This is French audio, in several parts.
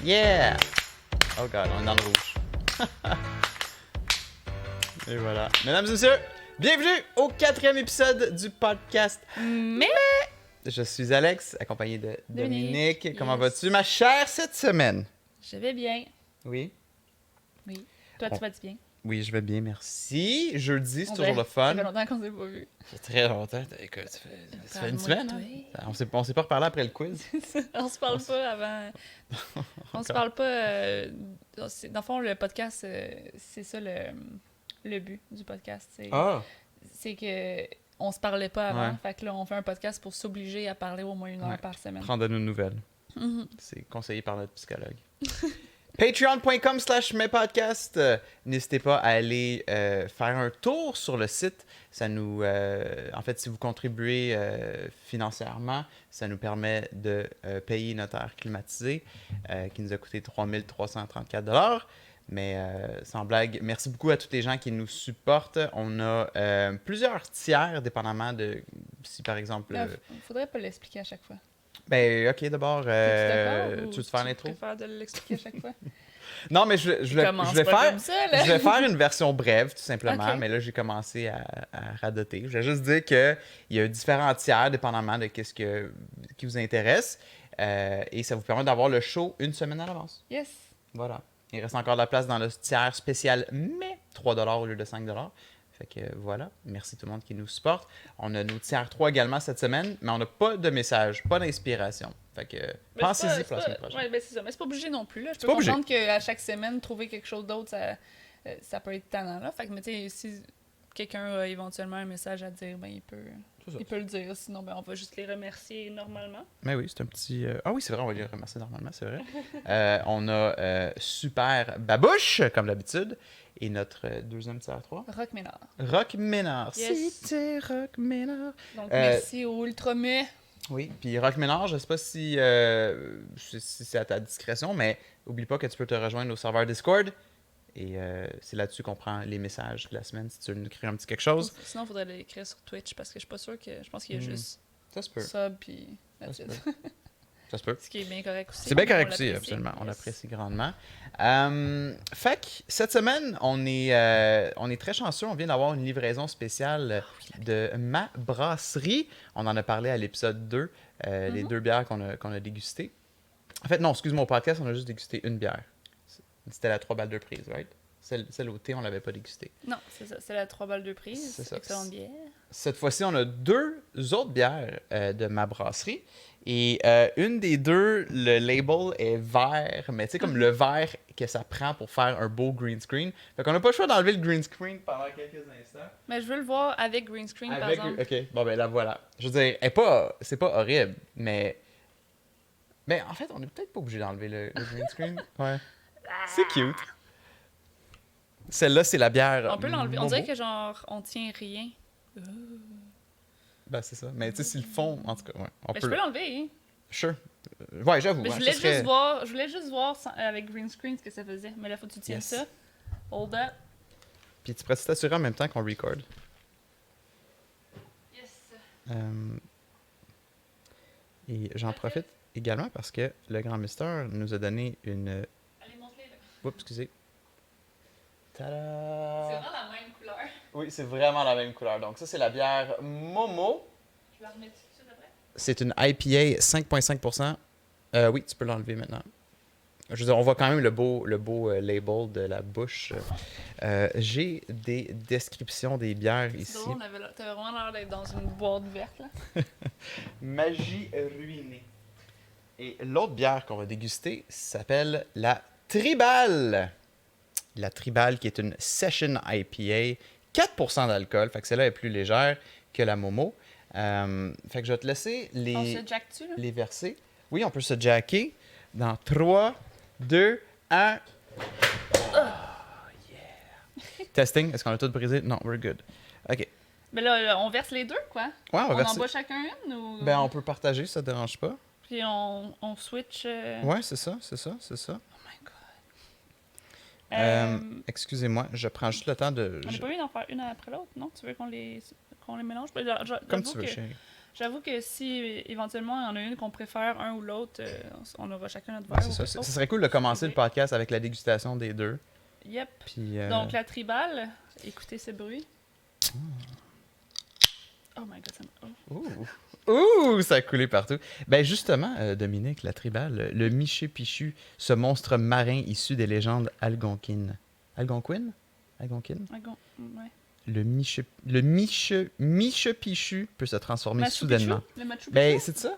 Yeah! Oh god, on est dans le rouge. Et voilà. Mesdames et messieurs, bienvenue au 4e épisode du podcast. Mais Je suis Alex, accompagné de Dominique. Yes. Comment vas-tu, ma chère, cette semaine? je vais bien. Oui? Oui. Toi, tu vas-tu bien? Oui, je vais bien, merci. Jeudi, c'est On toujours dirait- le fun. Ça fait longtemps qu'on s'est pas vu. C'est très longtemps. Écoute, ça fait une Parle-moi semaine, de hein? On s'est pas reparlé après le quiz. On se parle pas avant. On se parle pas. Dans le fond, le podcast, c'est ça le but du podcast. C'est que on se parlait pas avant. Ouais. Fait que là, on fait un podcast pour s'obliger à parler au moins une heure Ouais. par semaine. Prendre de nos nouvelles. Mhm. C'est conseillé par notre psychologue. Patreon.com/mespodcast. N'hésitez pas à aller faire un tour sur le site. Ça nous, en fait, si vous contribuez financièrement, ça nous permet de payer notre air climatisé qui nous a coûté 3 334 $. Mais sans blague, merci beaucoup à tous les gens qui nous supportent. On a plusieurs tiers, dépendamment de si, par exemple... Là, faudrait pas l'expliquer à chaque fois. Ben, OK, d'abord, T'es-tu d'accord ou tu veux te faire tu l'intro? préfères de l'expliquer à chaque fois? Non, mais je vais pas comme ça, là. je vais faire une version brève, tout simplement. Ok. Mais là, j'ai commencé à radoter. Je vais juste dire qu'il y a différents tiers, dépendamment de qu'est-ce qui vous intéresse. Et ça vous permet d'avoir le show une semaine à l'avance. Yes. Voilà. Il reste encore de la place dans le tiers spécial, mais 3 $ au lieu de 5 $. Fait que voilà, merci tout le monde qui nous supporte. On a nos tiers 3 également cette semaine, mais on n'a pas de message, pas d'inspiration. Fait que pensez-y pour la semaine prochaine. Ouais, ben c'est ça. Mais c'est pas obligé non plus. Là. Je C'est peux pas obligé. comprendre qu'à chaque semaine, trouver quelque chose d'autre, ça peut être tannant. Là. Fait que, mais tu sais, si quelqu'un a éventuellement un message à dire, ben il peut le dire. Sinon, ben on va juste les remercier normalement. Mais oui, c'est un petit... Ah oui, c'est vrai, on va les remercier normalement, c'est vrai. On a Super Babouche, comme d'habitude, et notre deuxième tiers 3. Rock Ménard. Rock Ménard. Yes. C'était Rock Ménard. Donc, merci au Ultramé. Oui, puis Rock Ménard, je sais pas si c'est à ta discrétion, mais oublie pas que tu peux te rejoindre au serveur Discord. Et c'est là-dessus qu'on prend les messages de la semaine, si tu veux nous écrire un petit quelque chose. Sinon, il faudrait l'écrire sur Twitch parce que je suis pas sûre que. Je pense qu'il y a juste Ça se peut. sub puis that's Ça it. se peut. Ça se peut. Ce qui est bien correct aussi. C'est bien correct On aussi, l'apprécie. absolument. On Yes. l'apprécie grandement. Fait que cette semaine, on est très chanceux. On vient d'avoir une livraison spéciale de ma brasserie. On en a parlé à l'épisode 2, les 2 bières qu'on a dégustées. En fait, non, excuse-moi, au podcast, on a juste dégusté une bière. C'était la 3 balles de prise, right? Celle au thé, on l'avait pas dégustée. Non, c'est ça. C'est la 3 balles de prise. C'est ça. Excellente bière. Cette fois-ci, on a 2 autres bières de ma brasserie. Et une des deux, le label est vert, mais tu sais, comme le vert que ça prend pour faire un beau green screen. Fait qu'on n'a pas le choix d'enlever le green screen pendant quelques instants. Mais je veux le voir avec green screen, par exemple. Ok, bon ben là voilà. Je veux dire, c'est pas horrible, mais en fait, on est peut-être pas obligé d'enlever le green screen. Ouais. C'est cute. Celle-là, c'est la bière. On peut l'enlever. On Momo. dirait que genre, on tient rien. Ben c'est ça. Mais tu sais, s'ils le font, en tout cas, ouais. On Mais peut. je peux l'enlever. Hein. Sure. Ouais, j'avoue. Mais hein, je voulais ça serait- juste voir avec green screen ce que ça faisait. Mais là, faut que tu tiennes Yes. ça. Hold up. Puis tu pourrais t'assurer en même temps qu'on record. Yes. Et j'en profite également parce que le grand Mister nous a donné une... Allez, montre-les là. Oups, excusez. C'est Tada! vraiment la même couleur. Oui, c'est vraiment la même couleur. Donc ça, c'est la bière Momo. Je vais la remettre tout de suite après. C'est une IPA 5,5%. Oui, tu peux l'enlever maintenant. Je veux dire, on voit quand même le beau label de la bouche. J'ai des descriptions des bières C'est ici. drôle, t'avais vraiment l'air d'être dans une boîte verte là. Magie ruinée. Et l'autre bière qu'on va déguster s'appelle la Tribal. La Tribal qui est une Session IPA, 4% d'alcool, fait que celle-là est plus légère que la Momo. Fait que je vais te laisser On se jack-tu là? les verser. Oui, on peut se jacker dans 3, 2, 1. Oh, yeah. Testing, est-ce qu'on a tout brisé? Non, we're good. OK. Mais là, on verse les deux quoi? Ouais, on va On verser. en boit chacun une ou. Ben, on peut partager, ça te dérange pas. Puis on switch. Ouais, c'est ça. Oh my god. Excusez-moi, je prends juste le temps de... On n'a pas envie d'en faire une après l'autre, non? Tu veux qu'on les mélange? Ben, Comme j'avoue tu veux, que chérie. J'avoue que si éventuellement il y en a une qu'on préfère un ou l'autre, on aura chacun notre verre. Ouais, c'est ça. Ça serait cool de commencer le podcast avec la dégustation des deux. Yep. Puis, Donc la tribale, écoutez ce bruit. Oh my god, ça me... Ouh, ça a coulé partout. Ben justement, Dominique, la tribale, le Miché-Pichu, ce monstre marin issu des légendes algonquines. Algonquines? Algonquines? Ouais. Le Miché-Pichu peut se transformer Machu soudainement. Picchu? Le Machu Picchu? Ben, c'est ça?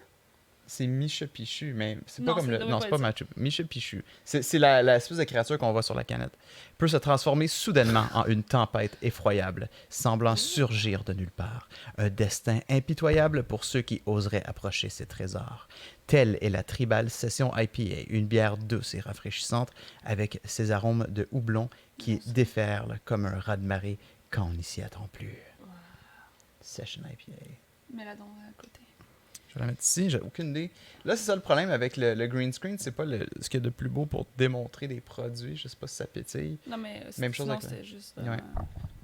C'est Miché-Pichu, mais c'est pas comme le... Non, c'est pas Machu Miché-Pichu. C'est la espèce de créature qu'on voit sur la canette. Peut se transformer soudainement en une tempête effroyable, semblant surgir de nulle part. Un destin impitoyable pour ceux qui oseraient approcher ses trésors. Telle est la Tribal Session IPA, une bière douce et rafraîchissante avec ses arômes de houblon qui déferlent comme un raz-de-marée quand on n'y s'y attend plus. Wow. Session IPA. Mets-la donc à côté. Je vais la mettre ici, j'ai aucune idée. Là, c'est ça le problème avec le green screen, c'est pas ce qu'il y a de plus beau pour démontrer des produits. Je sais pas si ça pétille. Non, mais même chose avec c'était juste ouais.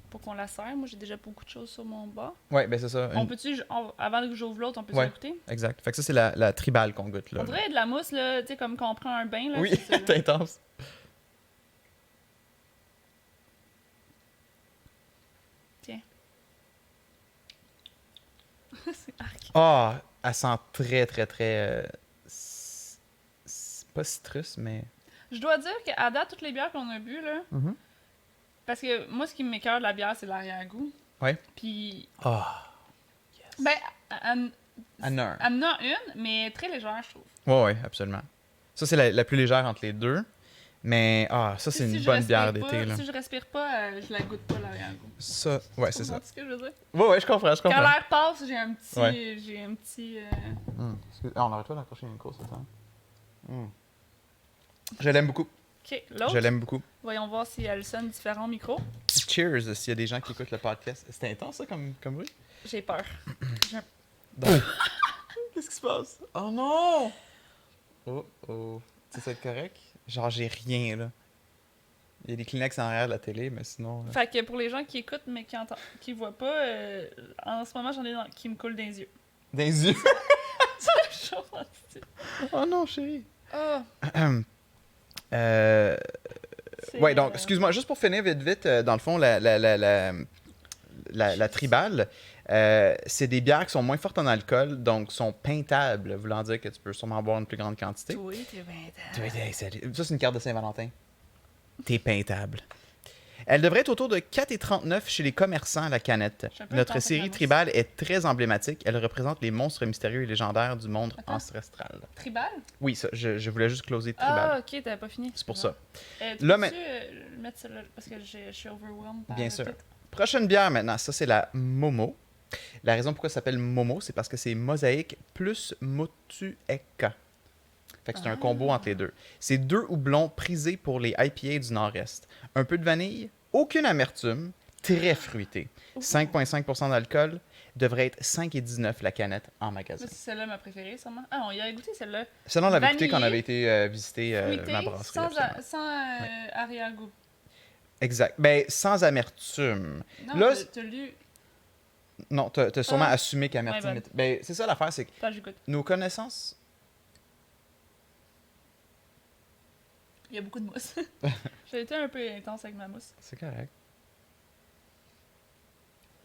pour qu'on la serre. Moi, j'ai déjà beaucoup de choses sur mon bas. Ouais, ben c'est ça. On peut-tu, avant que j'ouvre l'autre, on peut-tu l'écouter? Exact. Fait que ça, c'est la tribale qu'on goûte, là. On dirait de la mousse, là, tu sais, comme quand on prend un bain, là. Oui, c'est intense. Tiens. C'est arc. Ah, elle sent très, très, très... pas citrus, mais... Je dois dire qu'à date, toutes les bières qu'on a bu, là, parce que moi, ce qui m'écoeure de la bière, c'est l'arrière-goût. Ouais. Puis... Ah. Yes. Ben, elle en a une, mais très légère, je trouve. Ouais, absolument. Ça, c'est la plus légère entre les deux. Mais, ça, c'est une bonne bière d'été, là. Si je respire pas, je la goûte pas, l'arrière-goût. Ça, ouais, c'est ça. Tu comprends ce que je veux dire? Ouais, je comprends. Quand l'air passe, j'ai un petit... Ouais. J'ai un petit... on arrête pas d'accrocher une course, attends. Je l'aime beaucoup. OK, l'autre? Je l'aime beaucoup. Voyons voir si elle sonne différent au micro. Cheers, s'il y a des gens qui écoutent le podcast. C'est intense, ça, comme bruit? J'ai peur. Qu'est-ce qui se passe? Oh non! Oh. Ça va être correct? Genre, j'ai rien, là. Il y a des Kleenex en arrière de la télé, mais sinon... Fait que pour les gens qui écoutent mais qui voient pas, en ce moment, j'en ai qui me coulent dans les yeux. Dans les yeux? C'est chaud, oh non, chérie. Oh. Ouais, donc, excuse-moi, juste pour finir vite, dans le fond, la tribale, c'est des bières qui sont moins fortes en alcool, donc sont pintables, voulant dire que tu peux sûrement boire une plus grande quantité. Oui, t'es pintable. Ça, c'est une carte de Saint-Valentin. T'es pintable. Elle devrait être autour de 4,39 chez les commerçants à la canette. Notre série tribale est très emblématique. Elle représente les monstres mystérieux et légendaires du monde ancestral. Tribal? Oui, ça, je voulais juste closer tribal. Ah, ok, t'avais pas fini. C'est pour ça. Tu là, peux mettre celle-là, parce que je suis overwhelmed par bien sûr. Prochaine bière maintenant, ça c'est la Momo. La raison pourquoi ça s'appelle Momo, c'est parce que c'est mosaïque plus motueka. Fait que c'est un combo entre les deux. C'est 2 houblons prisés pour les IPA du Nord-Est. Un peu de vanille, aucune amertume, très fruité. 5,5% d'alcool, devrait être 5,19 la canette en magasin. C'est celle-là ma préférée, sûrement. Ah, on y avait goûté celle-là. Celle-là, on l'avait goûté quand on avait été visiter ma brasserie. Sans arrière-goût. Exact. Ben, sans amertume. Non, là, t'as lu... Non, t'as sûrement assumé qu'amertume... Ouais, ben, c'est ça l'affaire, c'est que j'écoute. nos connaissances... Il y a beaucoup de mousse. J'ai été un peu intense avec ma mousse. C'est correct.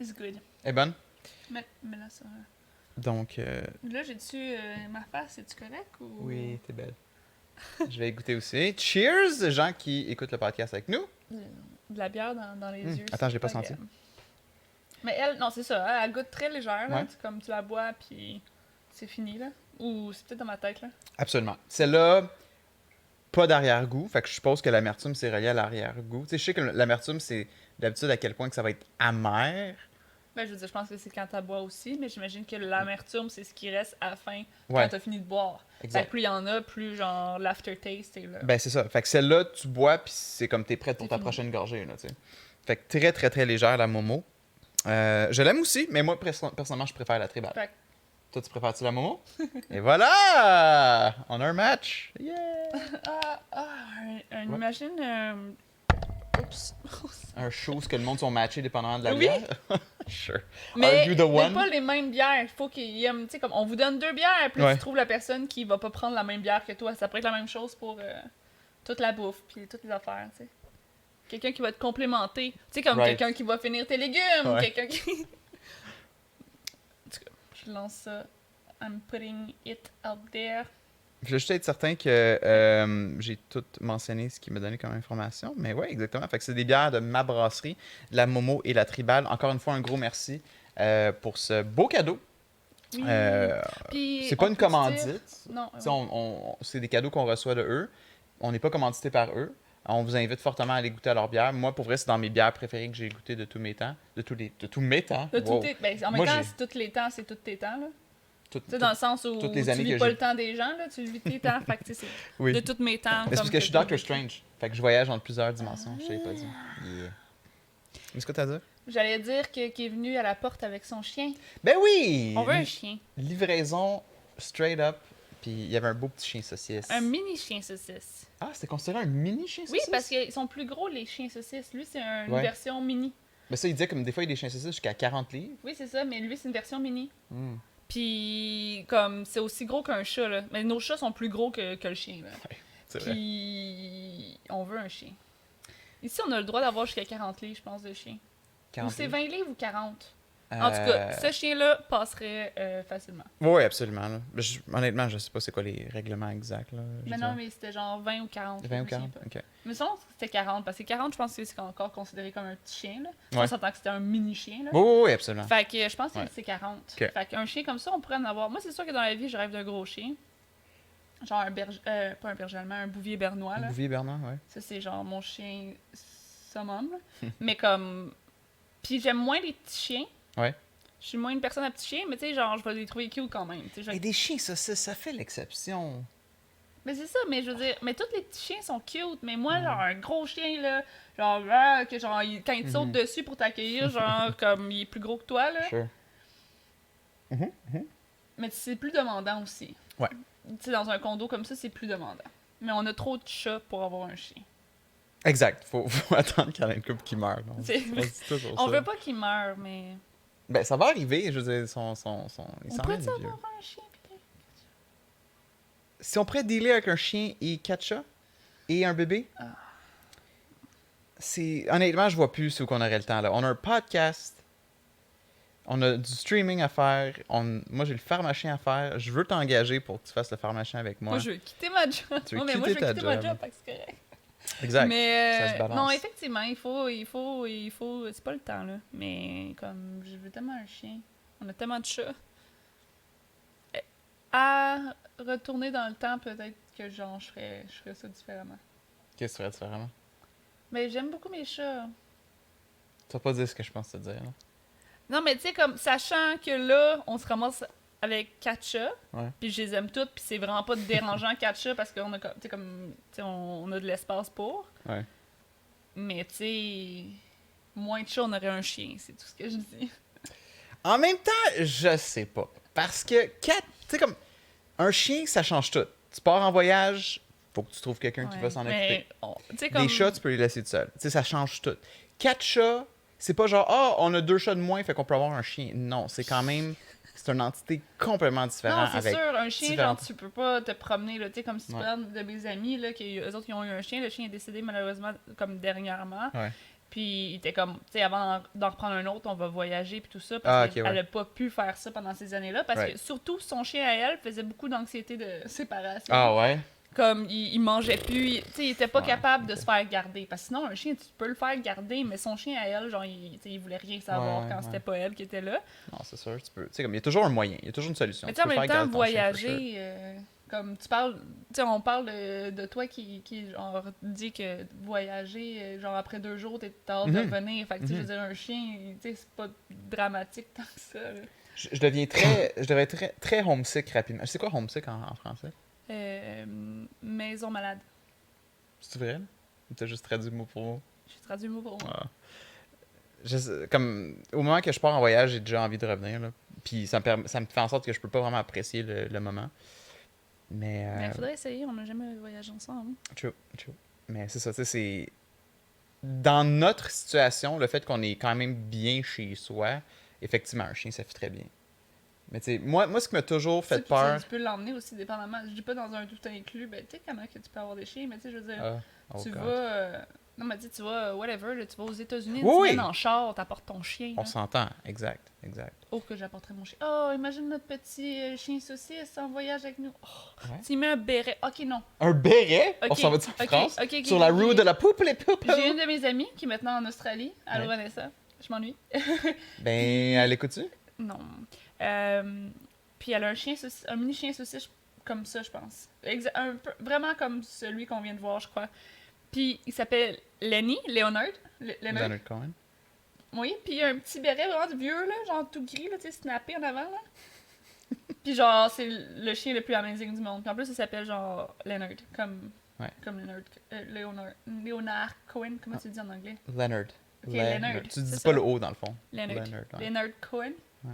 It's good. Elle est bonne? Mais là, ça... Donc... Là, j'ai-tu ma face, est-tu correct ou... Oui, t'es belle. Je vais goûter aussi. Cheers, gens qui écoutent le podcast avec nous. De la bière dans les yeux. Attends, je l'ai pas senti. Mais elle, non, c'est ça, elle goûte très légère, là. Ouais. Comme tu la bois, puis c'est fini, là. Ou c'est peut-être dans ma tête, là. Absolument. Celle-là, pas d'arrière-goût. Fait que je suppose que l'amertume, c'est relié à l'arrière-goût. Tu sais, je sais que l'amertume, c'est d'habitude à quel point que ça va être amer. Ben, je veux dire, je pense que c'est quand tu bois aussi, mais j'imagine que l'amertume, c'est ce qui reste à la fin, Ouais. quand tu as fini de boire. Exact. Fait que plus il y en a, plus genre l'aftertaste est là. Ben, c'est ça. Fait que celle-là, tu bois, puis c'est comme t'es prête pour C'est ta fini. prochaine gorgée, là, tu sais. Fait que très, très, très légère, la Momo. Je l'aime aussi, mais moi, personnellement, je préfère la tribale. Fait que- Toi, tu préfères-tu la Momo? Et voilà! On a un match! Yeah! imagine... Un show, ce que le monde sont matchés dépendamment de la Oui. bière? Sure. Mais, Are you the one? pas les mêmes bières. Il faut qu'il y ait, tu sais, comme on vous donne 2 bières, puis Ouais. tu trouves la personne qui va pas prendre la même bière que toi. Ça pourrait être la même chose pour toute la bouffe, puis toutes les affaires, tu sais. Quelqu'un qui va te complémenter. Tu sais, comme Right. quelqu'un qui va finir tes légumes, Ouais. quelqu'un qui... En tout cas, je lance ça. I'm putting it out there. Je veux juste être certain que j'ai tout mentionné ce qui m'a donné comme information. Mais ouais, exactement. Fait que c'est des bières de ma brasserie, la Momo et la Tribal. Encore une fois, un gros merci pour ce beau cadeau. Oui. Puis, C'est pas on une peut dire- commandite. Non. Tu sais, c'est des cadeaux qu'on reçoit de eux. On n'est pas commandité par eux. On vous invite fortement à aller goûter à leur bière. Moi, pour vrai, c'est dans mes bières préférées que j'ai goûté de tous mes temps. De tous mes temps. De Wow. tout ben, en même Moi, temps, j'ai- c'est tous les temps, c'est tous tes temps, là. Tout- Tu sais, dans le sens où toutes les tu années vis que pas j'ai- le temps des gens, là, tu vis tes temps. Fait que, tu sais, c'est Oui. de tous mes temps. Mais c'est parce que je suis Doctor Strange. Fait que je voyage dans plusieurs dimensions. Je t'avais pas dit. Yeah. Est-ce que t'as à dire? J'allais dire qu'il est venu à la porte avec son chien. Ben oui! On veut un chien. Livraison straight up. Puis il y avait un beau petit chien saucisse. Un mini chien saucisse. Ah, c'était considéré un mini chien Oui, saucisse? parce qu'ils sont plus gros, les chiens saucisses. Lui, c'est une Ouais. version mini. Mais ça, il disait comme des fois, il y a des chiens saucisses jusqu'à 40 livres. Oui, c'est ça, mais lui, c'est une version mini. Hmm. Puis, comme, c'est aussi gros qu'un chat, là. Mais nos chats sont plus gros que le chien, là. C'est vrai. Puis, on veut un chien. Ici, on a le droit d'avoir jusqu'à 40 livres, je pense, de chien. 40 Ou c'est 20 livres ou 40. livres. En tout cas, ce chien-là passerait facilement. Oui, absolument. Là. Honnêtement, je sais pas c'est quoi les règlements exacts. Là, je Mais dirais. non, mais c'était genre 20 ou 40. 20 ou je me souviens 40? pas. Ok. Mais ça, c'était 40. Parce que 40, je pense que c'est encore considéré comme un petit chien, là. Ouais. On s'entend que c'était un mini chien, là. Oui, oui, oui, absolument. Fait que je pense que Ouais. c'est 40. Ok. Fait qu'un chien comme ça, on pourrait en avoir. Moi, c'est sûr que dans la vie, je rêve d'un gros chien. Genre un berger... pas un berger allemand, un bouvier bernois, là. Bouvier Bernard, ouais. Ça, c'est genre mon chien summum, là. Mais comme... Puis j'aime moins les petits chiens. Ouais. Je suis moins une personne à petits chiens, mais tu sais, genre, je vais les trouver cute quand même. Tu sais, je- Et des chiens saucisses, ça fait l'exception. Mais c'est ça, mais je veux dire, mais tous les petits chiens sont cute, mais moi, genre, un gros chien, là, genre, ah, que genre, quand il te saute dessus pour t'accueillir, genre, comme, il est plus gros que toi, là. Sure. Mais c'est plus demandant aussi. Ouais. Tu sais, dans un condo comme ça, c'est plus demandant. Mais on a trop de chats pour avoir un chien. Exact. Faut attendre qu'il y en ait une couple qui meurt. On C'est- se dit toujours On ça. veut pas qu'il meure, mais... Ben, ça va arriver. Je veux dire, ils On s'en pourrait viennent vieux. avoir un chien, peut-être? Si on pourrait dealer avec un chien et 4 chats et un bébé, c'est honnêtement, je vois plus ce qu'on aurait le temps là. On a un podcast, on a du streaming à faire, moi j'ai le pharmacien à faire. Je veux t'engager pour que tu fasses le pharmacien avec moi. Moi, je veux quitter ma job. Tu veux Non, mais moi, je veux quitter ta quitter ma job. job, fait que c'est correct. Exact. Mais Ça se balance. non, effectivement, il faut, c'est pas le temps là. Mais comme je veux tellement un chien, on a tellement de chats. À retourner dans le temps, peut-être que genre je ferais ça différemment. Qu'est-ce que tu ferais différemment? Mais j'aime beaucoup mes chats. Tu vas pas dire ce que je pense te dire. Là. Non, mais tu sais comme sachant que là, on se ramasse avec 4 chats, Ouais. puis je les aime toutes, puis c'est vraiment pas dérangeant 4 chats parce qu'on a tu sais comme tu sais on a de l'espace pour. Ouais. Mais tu sais moins de chats, on aurait un chien, c'est tout ce que je dis. En même temps, je sais pas. Parce que 4, tu sais, comme un chien, ça change tout. Tu pars en voyage, faut que tu trouves quelqu'un qui va s'en occuper. Mais, tu sais, comme... Des chats, tu peux les laisser tout seul. Tu sais, ça change tout. 4 chats, c'est pas genre, on a 2 chats de moins, fait qu'on peut avoir un chien. Non, c'est quand même. C'est une entité complètement différente. Non, c'est sûr, un chien, différentes- genre, tu peux pas te promener, là, tu sais, comme si tu Ouais. parles de mes amis, là, eux autres, ils ont eu un chien, le chien est décédé malheureusement, comme dernièrement. Ouais. Puis, il était comme, tu sais, avant d'en reprendre un autre, on va voyager, puis tout ça, Ah, parce ok, qu'elle ouais. a pas pu faire ça pendant ces années-là, parce Right. que surtout, son chien à elle faisait beaucoup d'anxiété de séparation. Ah ouais? Comme, il mangeait plus, tu sais, il était pas Ouais, capable de ok. se faire garder. Parce que sinon, un chien, tu peux le faire garder, mais son chien à elle, genre, tu sais, il voulait rien savoir Ouais, quand ouais. c'était pas elle qui était là. Non, c'est sûr, tu peux. Tu sais, comme il y a toujours un moyen, il y a toujours une solution. Mais Tu tu sais, en peux même faire temps, garder ton chien, for sure. voyager, comme tu parles, tu sais, on parle de toi qui genre, dit que voyager, genre, après 2 jours, t'es hâte de Mhm. revenir. Fait que, tu sais, je veux Mhm. dire, un chien, tu sais, c'est pas dramatique tant que ça, là. Je deviens très. Je deviens très, très homesick rapidement. C'est quoi homesick en français? Maison malade. C'est vrai? Ou t'as juste traduit mot pour mot? J'ai traduit le mot pour moi. Ah. Comme, au moment que je pars en voyage, j'ai déjà envie de revenir. Là. Puis ça me fait en sorte que je peux pas vraiment apprécier le moment. Mais. Mais il faudrait essayer, on n'a jamais voyagé ensemble. True. Mais c'est ça, tu sais, c'est. dans notre situation, le fait qu'on est quand même bien chez soi, effectivement, un chien, ça fait très bien. Mais tu sais, moi, ce qui m'a toujours fait peur... Tu peux l'emmener aussi, dépendamment. Je dis pas dans un tout inclus, ben, tu sais, comment que tu peux avoir des chiens, mais tu sais, je veux dire, tu God. vas... non, mais tu vas, whatever, là, tu vas aux États-Unis, Oui, tu viens en char, t'apportes ton chien. on s'entend, exact. Oh, que j'apporterais mon chien. Oh, imagine notre petit chien saucisse en voyage avec nous. Oh, Ouais. tu mets un béret. Ok, non. Un béret? Okay. On s'en va en France? Ok, sur la rue de la poupe, les poupes? J'ai une de mes amies qui est maintenant en Australie. Allô, Vanessa. Je m'ennuie. Ben, elle écoute-tu? Non. Puis elle a un chien saucisse, un mini chien saucisse comme ça, je pense. Vraiment comme celui qu'on vient de voir, je crois. Puis il s'appelle Leonard. Leonard Cohen. Oui, puis il a un petit béret vraiment de vieux, là, genre tout gris, là, tu sais, snappé en avant, là. Puis genre, c'est le chien le plus amazing du monde. Puis en plus, il s'appelle genre Leonard, comme Leonard Cohen, comment tu le dis en anglais? Leonard. Ok, Leonard. Tu dis pas le O dans le fond. Leonard Cohen. Ouais.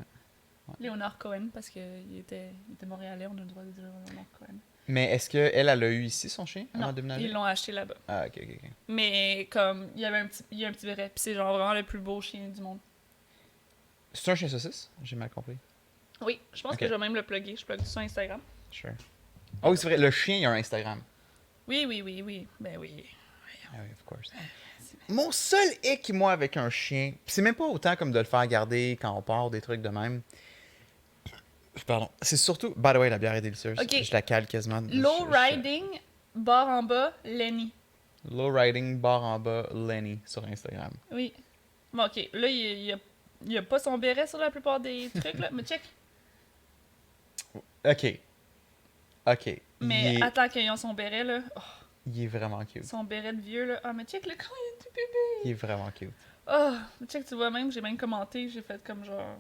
Léonard Cohen, parce qu'il était montréalais, on a le droit de dire Léonard Cohen. Mais est-ce qu'elle a eu ici son chien avant de déménager? Ils l'ont acheté là-bas. Ah, ok. Mais comme, il y a un petit béret, puis c'est genre vraiment le plus beau chien du monde. C'est un chien saucisse? J'ai mal compris. Oui, je pense que je vais même le plugger. Je plug tout sur Instagram. Sure. Oh oui, c'est vrai, le chien, il a un Instagram. Oui. Ben oui. Ah oui, of course. Mon seul hic, moi, avec un chien, c'est même pas autant comme de le faire garder quand on part, des trucs de même. Pardon. C'est surtout... By the way, la bière est délicieuse. Okay. Je la cale quasiment. Low riding, barre en bas, Lenny. Low riding, barre en bas, Lenny, sur Instagram. Oui. Bon, ok. Là, il y a pas son béret sur la plupart des trucs, là. Mais check. Ok. Mais attends qu'ils ont son béret, là. Oh. Il est vraiment cute. Son béret de vieux, là. Ah, mais check, le quand il est tout bébé. Il est vraiment cute. Oh, check, tu vois même, j'ai même commenté, j'ai fait comme genre...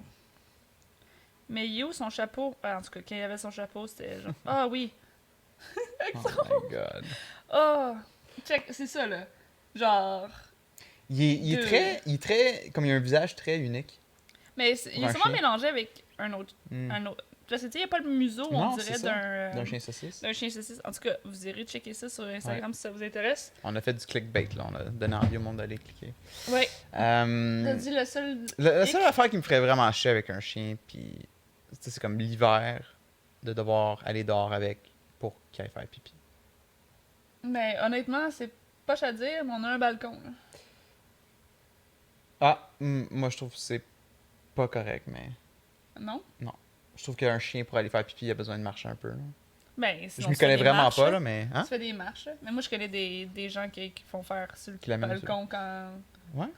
Mais il est où son chapeau? Ah, en tout cas, quand il avait son chapeau, c'était genre... Ah oui! Oh my god. Oh! Check, c'est ça, là. Genre... Il est très... Comme il a un visage très unique. Mais il est sûrement mélangé avec un autre... Parce que tu sais, il n'y a pas le museau, on dirait, d'un chien saucisse. D'un chien saucisse. En tout cas, vous irez checker ça sur Instagram si ça vous intéresse. On a fait du clickbait, là. On a donné envie au monde d'aller cliquer. Ouais. T'as dit le seul... La seule affaire qui me ferait vraiment chier avec un chien, puis... C'est comme l'hiver, de devoir aller dehors avec pour qu'il aille faire pipi. Mais honnêtement, c'est poche à dire, mais on a un balcon, là. Ah, moi je trouve que c'est pas correct, mais... Non? Non. Je trouve qu'un chien, pour aller faire pipi, il a besoin de marcher un peu. Là. Ben, je m'y connais vraiment pas, là, mais... Hein? Tu fais des marches, là. Mais moi, je connais des gens qui font faire sur le balcon quand... Ouais?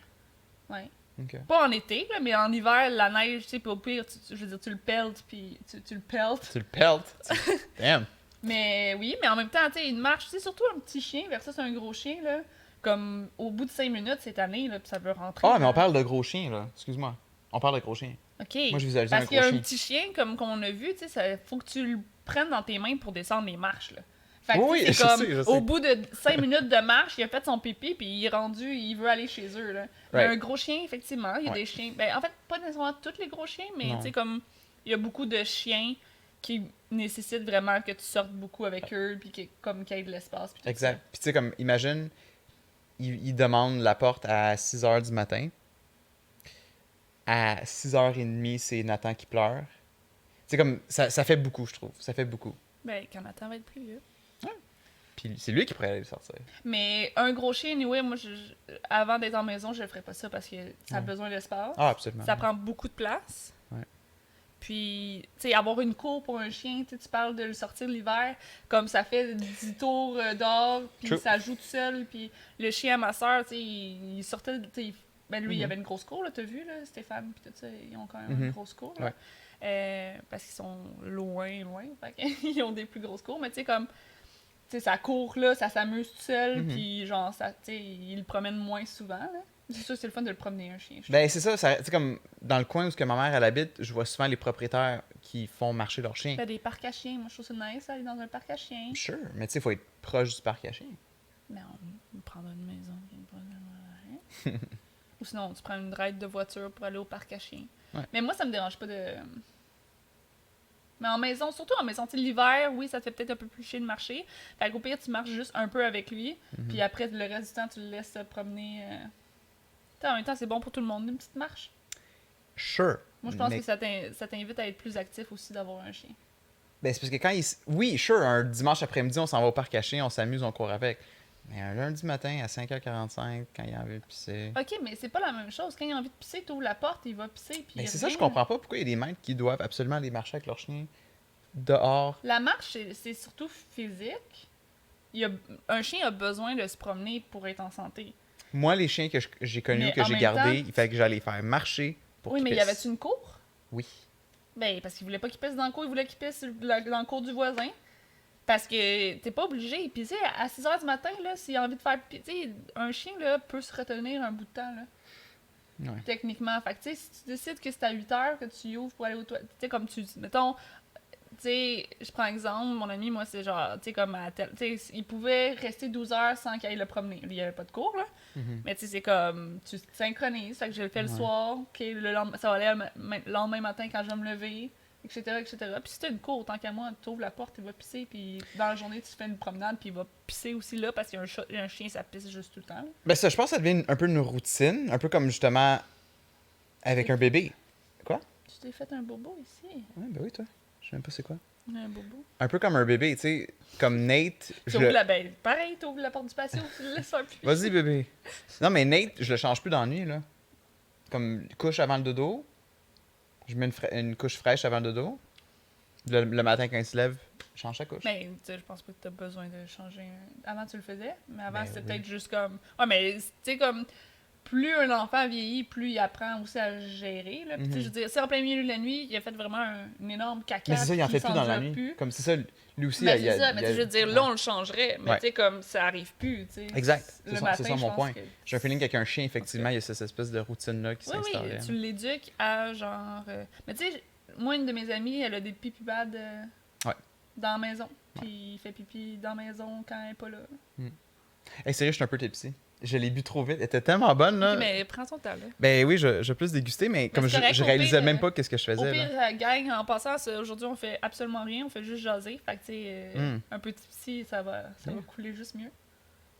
Ouais. Okay. Pas en été, là, mais en hiver, la neige, tu sais, puis au pire, je veux dire, tu le peltes, puis tu le peltes. Tu le peltes? Damn! Mais oui, mais en même temps, tu sais, une marche, tu sais, surtout un petit chien versus un gros chien, là, comme au bout de 5 minutes cette année, là, puis ça veut rentrer. Ah, mais on parle de gros chiens, là. Excuse-moi. On parle de gros chiens. OK. Moi, je visualise un gros chien. Parce qu'il y a un petit chien, comme qu'on a vu, tu sais, faut que tu le prennes dans tes mains pour descendre les marches, là. Fait que, oui, c'est comme, je sais. au bout de 5 minutes de marche, il a fait son pipi, puis il est rendu, il veut aller chez eux, là. Mais un gros chien, effectivement, il y a des chiens... Ben, en fait, pas nécessairement tous les gros chiens, mais tu sais, comme, il y a beaucoup de chiens qui nécessitent vraiment que tu sortes beaucoup avec eux, puis qu'il y ait de l'espace. Exact. Puis tu sais, comme, imagine, il demande la porte à 6h du matin. À 6h30, c'est Nathan qui pleure. C'est comme, ça fait beaucoup, je trouve. Ça fait beaucoup. Ben, quand Nathan va être plus vieux. Puis c'est lui qui pourrait aller le sortir. Mais un gros chien, anyway, moi, avant d'être en maison, je ne ferais pas ça parce que ça a besoin d'espace. Ah, absolument. Ça prend beaucoup de place. Ouais. Puis, tu sais, avoir une cour pour un chien, tu parles de le sortir l'hiver, comme ça fait 10 tours dehors, puis ça joue tout seul. Puis le chien à ma soeur, tu sais, il sortait, tu sais, ben lui, il y avait une grosse cour, là, t'as vu, là, Stéphane, puis tout ça, ils ont quand même une grosse cour, là. Parce qu'ils sont loin, fait ils ont des plus grosses cours, mais tu sais, comme... Tu sais, ça court là, ça s'amuse tout seul, puis genre, ça, tu sais, il le promène moins souvent, là. C'est sûr, c'est le fun de le promener, un chien. Ben, c'est ça, tu sais, comme dans le coin où que ma mère, elle habite, je vois souvent les propriétaires qui font marcher leurs chiens. T'as des parcs à chiens, moi je trouve ça nice, aller dans un parc à chiens. Sure, mais tu sais, il faut être proche du parc à chiens. Mais on prendra une maison. Ou sinon, tu prends une ride de voiture pour aller au parc à chiens. Ouais. Mais moi, ça me dérange pas de... Mais en maison, surtout en maison, tu sais, l'hiver, oui, ça te fait peut-être un peu plus chier de marcher. Fait qu'au pire, tu marches juste un peu avec lui. Puis après, le reste du temps, tu le laisses se promener. En même temps, c'est bon pour tout le monde, une petite marche. Sure. Moi, je pense que ça t'invite à être plus actif aussi d'avoir un chien. Ben, c'est parce que quand il... Oui, sure, un dimanche après-midi, on s'en va au parc à chiens, on s'amuse, on court avec. Mais un lundi matin à 5h45, quand il a envie de pisser... OK, mais c'est pas la même chose. Quand il a envie de pisser, tu ouvres la porte, il va pisser, puis Mais c'est ça, je comprends pas pourquoi il y a des maîtres qui doivent absolument aller marcher avec leur chien dehors. La marche, c'est surtout physique. Un chien a besoin de se promener pour être en santé. Moi, les chiens que j'ai connus, que j'ai gardés, il fallait que j'allais les faire marcher pour qu'ils mais pissent. y avait-tu une cour? Oui. Ben, parce qu'il voulait pas qu'il pisse dans le cour, il voulait qu'il pisse dans le cour du voisin. Parce que t'es pas obligé. Puis, tu sais, à 6h du matin, là, s'il a envie de faire... Tu sais, un chien, là, peut se retenir un bout de temps, là. Ouais. Techniquement. Fait que, tu sais, si tu décides que c'est à 8h que tu y ouvres pour aller au toilette, tu sais, comme tu dis, mettons... Tu sais, je prends exemple, mon ami, moi, c'est genre, tu sais, comme tu sais, il pouvait rester 12 heures sans qu'il aille le promener. Il y avait pas de cours, là. Mais tu sais, c'est comme, tu te synchronises, fait que je le fais le soir, OK, ça va aller le lendemain matin quand je vais me lever, etc., etc. Puis si t'as une cour, tant qu'à moi, tu ouvres la porte, il va pisser, puis dans la journée, tu fais une promenade, puis il va pisser aussi là, parce qu'il y a un chien, ça pisse juste tout le temps, là. Ben ça, je pense que ça devient un peu une routine, un peu comme justement avec un bébé. Quoi? Tu t'es fait un bobo ici. Ouais, ben oui, toi. Je sais même pas c'est quoi. Un bobo. Un peu comme un bébé, tu sais, comme Nate. Pareil, t'ouvres la porte du patio, tu le laisses faire plus. Vas-y, bébé. Non, mais Nate, je le change plus dans la nuit, là. Comme couche avant le dodo. Je mets une couche fraîche avant le dodo. Le matin, quand il se lève, je change sa couche. Mais tu sais, je pense pas que t'as besoin de changer. Avant, tu le faisais, mais avant, Ben c'était oui. peut-être juste comme. Ouais, mais tu sais, comme. Plus un enfant vieillit, plus il apprend aussi à gérer. Là. Puis, tu sais, je veux dire, si en plein milieu de la nuit, il a fait vraiment une énorme caca. Mais c'est ça, il en fait plus dans la nuit. Plus. Comme c'est ça, lui aussi, Ben, il y a. c'est ça, mais je veux dire, là, on le changerait. Mais Ouais. tu sais, comme ça arrive plus. Tu sais. Exact. Le C'est ça mon point. Que... J'ai un feeling qu'avec un chien, effectivement, il y a cette espèce de routine-là qui s'installe. Oui, tu l'éduques à genre. Mais tu sais, moi, une de mes amies, elle a des pipi pads dans la maison. Puis il fait pipi dans la maison quand elle n'est pas là. Hey, sérieux, je suis un peu tipsy. Je l'ai bu trop vite. Elle était tellement bonne, là. Okay, mais prends ton temps, là. Ben oui, je vais plus déguster, mais comme je réalisais même pas qu'est-ce que je faisais. Au pire, gang, en passant, aujourd'hui, on fait absolument rien. On fait juste jaser. Fait que, tu sais, un peu tipsy, ça va couler juste mieux.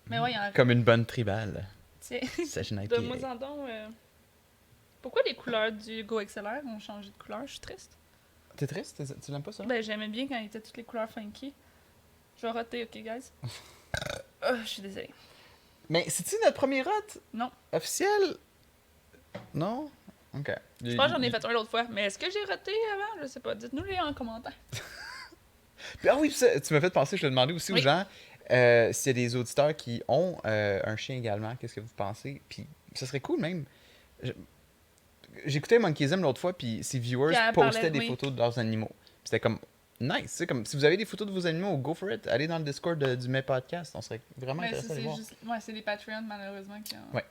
Mais ouais, il y a comme une bonne tribale. Tiens, de donne-moi en donc. Pourquoi les couleurs du Go XLR ont changé de couleur? Je suis triste. T'es triste? Tu l'aimes pas, ça? Ben, j'aimais bien quand il était toutes les couleurs funky. Je vais roter, OK, guys? Je suis désolée. Mais c'est-tu notre premier rot? Non. Officiel? Non? OK. Je pense que j'en ai fait un l'autre fois. Mais est-ce que j'ai roté avant? Je sais pas. Dites-nous-les en commentaire. Ah oui, ça, tu m'as fait penser, je te demandais aussi aux gens s'il y a des auditeurs qui ont un chien également, qu'est-ce que vous pensez? Puis ça serait cool même. J'écoutais Monkeyism l'autre fois, puis ses viewers postaient des photos de leurs animaux. Puis c'était comme nice, c'est comme si vous avez des photos de vos animaux, go for it, allez dans le Discord du Mes Podcast, on serait vraiment intéressé à les voir. Ouais, c'est des Patreons malheureusement qui ont... Ouais.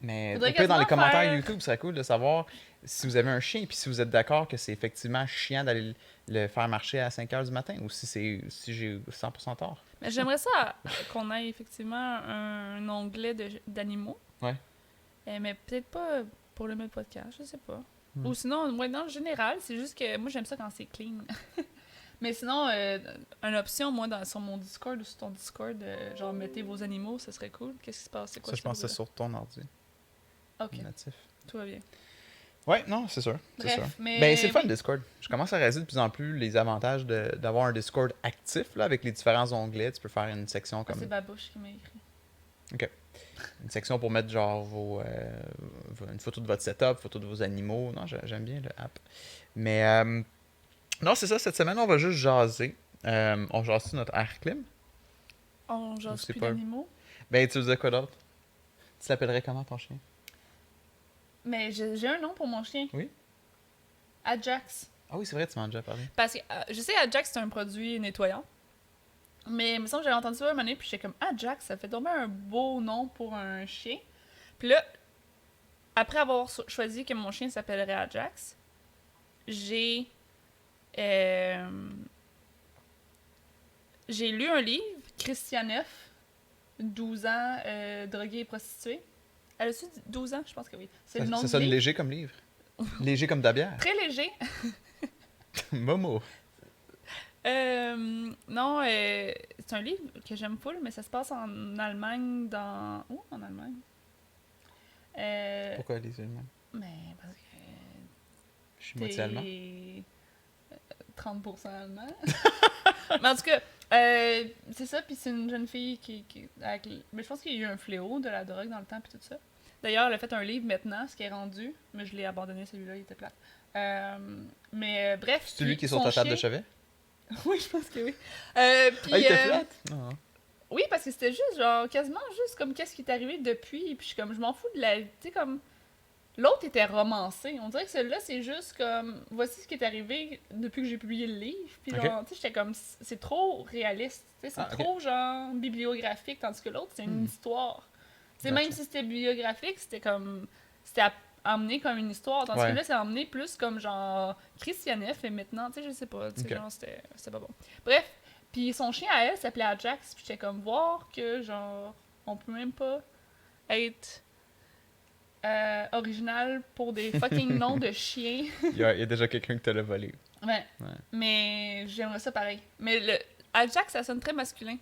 Mais au pire, dans les commentaires YouTube, ce serait cool de savoir si vous avez un chien, puis si vous êtes d'accord que c'est effectivement chiant d'aller le faire marcher à 5h du matin, ou si j'ai 100% tort. Mais j'aimerais ça qu'on ait effectivement un onglet d'animaux. Ouais. Mais peut-être pas pour le Mes Podcast, je sais pas. Ou sinon, moi, dans le général, c'est juste que moi, j'aime ça quand c'est clean. Mais sinon, une option, moi, sur mon Discord ou sur ton Discord, genre, mettez vos animaux, ça serait cool. Qu'est-ce qui se passe? C'est quoi ça, je pense que c'est sur ton ordi. OK. Natif. Tout va bien. Ouais, non, c'est sûr. Bref, sûr. mais... Ben, c'est le fun, le Discord. Je commence à réaliser de plus en plus les avantages d'avoir un Discord actif, là, avec les différents onglets. Tu peux faire une section comme... C'est Babouche qui m'a écrit. OK. Une section pour mettre, genre, une photo de votre setup, photo de vos animaux. Non, j'aime bien le app. Mais... non, c'est ça, cette semaine, on va juste jaser. On jase notre air clim. On jase plus d'animaux? Ben, tu faisais quoi d'autre? Tu l'appellerais comment, ton chien? Mais j'ai un nom pour mon chien. Oui? Ajax. Ah oui, c'est vrai, tu m'en as déjà parlé. Parce que, je sais, Ajax, c'est un produit nettoyant. Mais il me semble que j'avais entendu ça un moment donné, puis j'étais comme, Ajax, ça fait tomber un beau nom pour un chien. Puis là, après avoir choisi que mon chien s'appellerait Ajax, j'ai lu un livre, Christiane F., 12 ans, droguée et prostituée. Elle a-tu 12 ans? Je pense que oui. C'est le nom Ça sonne léger comme livre. Léger comme de la bière. Très léger. Momo. Non, c'est un livre que j'aime full, mais ça se passe en Allemagne dans... Où en Allemagne? Pourquoi les Allemands? Mais parce que... Je suis moitié allemand. 30% allemand. Mais en tout cas, c'est ça, puis c'est une jeune fille mais je pense qu'il y a eu un fléau de la drogue dans le temps, puis tout ça. D'ailleurs, elle a fait un livre maintenant, ce qui est rendu, mais je l'ai abandonné, celui-là, il était plate. Mais bref... C'est celui qui est sur ta table de chevet? Oui, je pense que oui. Puis, il était plate? Oui, parce que c'était juste, genre, quasiment juste comme qu'est-ce qui est arrivé depuis, puis je suis comme, je m'en fous de la... Tu sais, comme... L'autre était romancé. On dirait que celui-là, c'est juste comme, voici ce qui est arrivé depuis que j'ai publié le livre. Puis genre, tu sais, j'étais comme, c'est trop réaliste. Tu sais, c'est trop, genre, bibliographique, tandis que l'autre, c'est une histoire. Tu sais, même si c'était bibliographique, c'était comme, c'était emmené comme une histoire. Tandis que là, c'est emmené plus comme, genre, Christiane fait maintenant. Tu sais, je sais pas. Tu sais, genre, c'était pas bon. Bref. Puis son chien à elle s'appelait Ajax. Puis j'étais comme, voir que, genre, on peut même pas être... original pour des fucking noms de chiens. Il y a déjà quelqu'un qui te l'a volé. Ouais. Mais j'aimerais ça pareil. Mais le Ajax, ça sonne très masculin.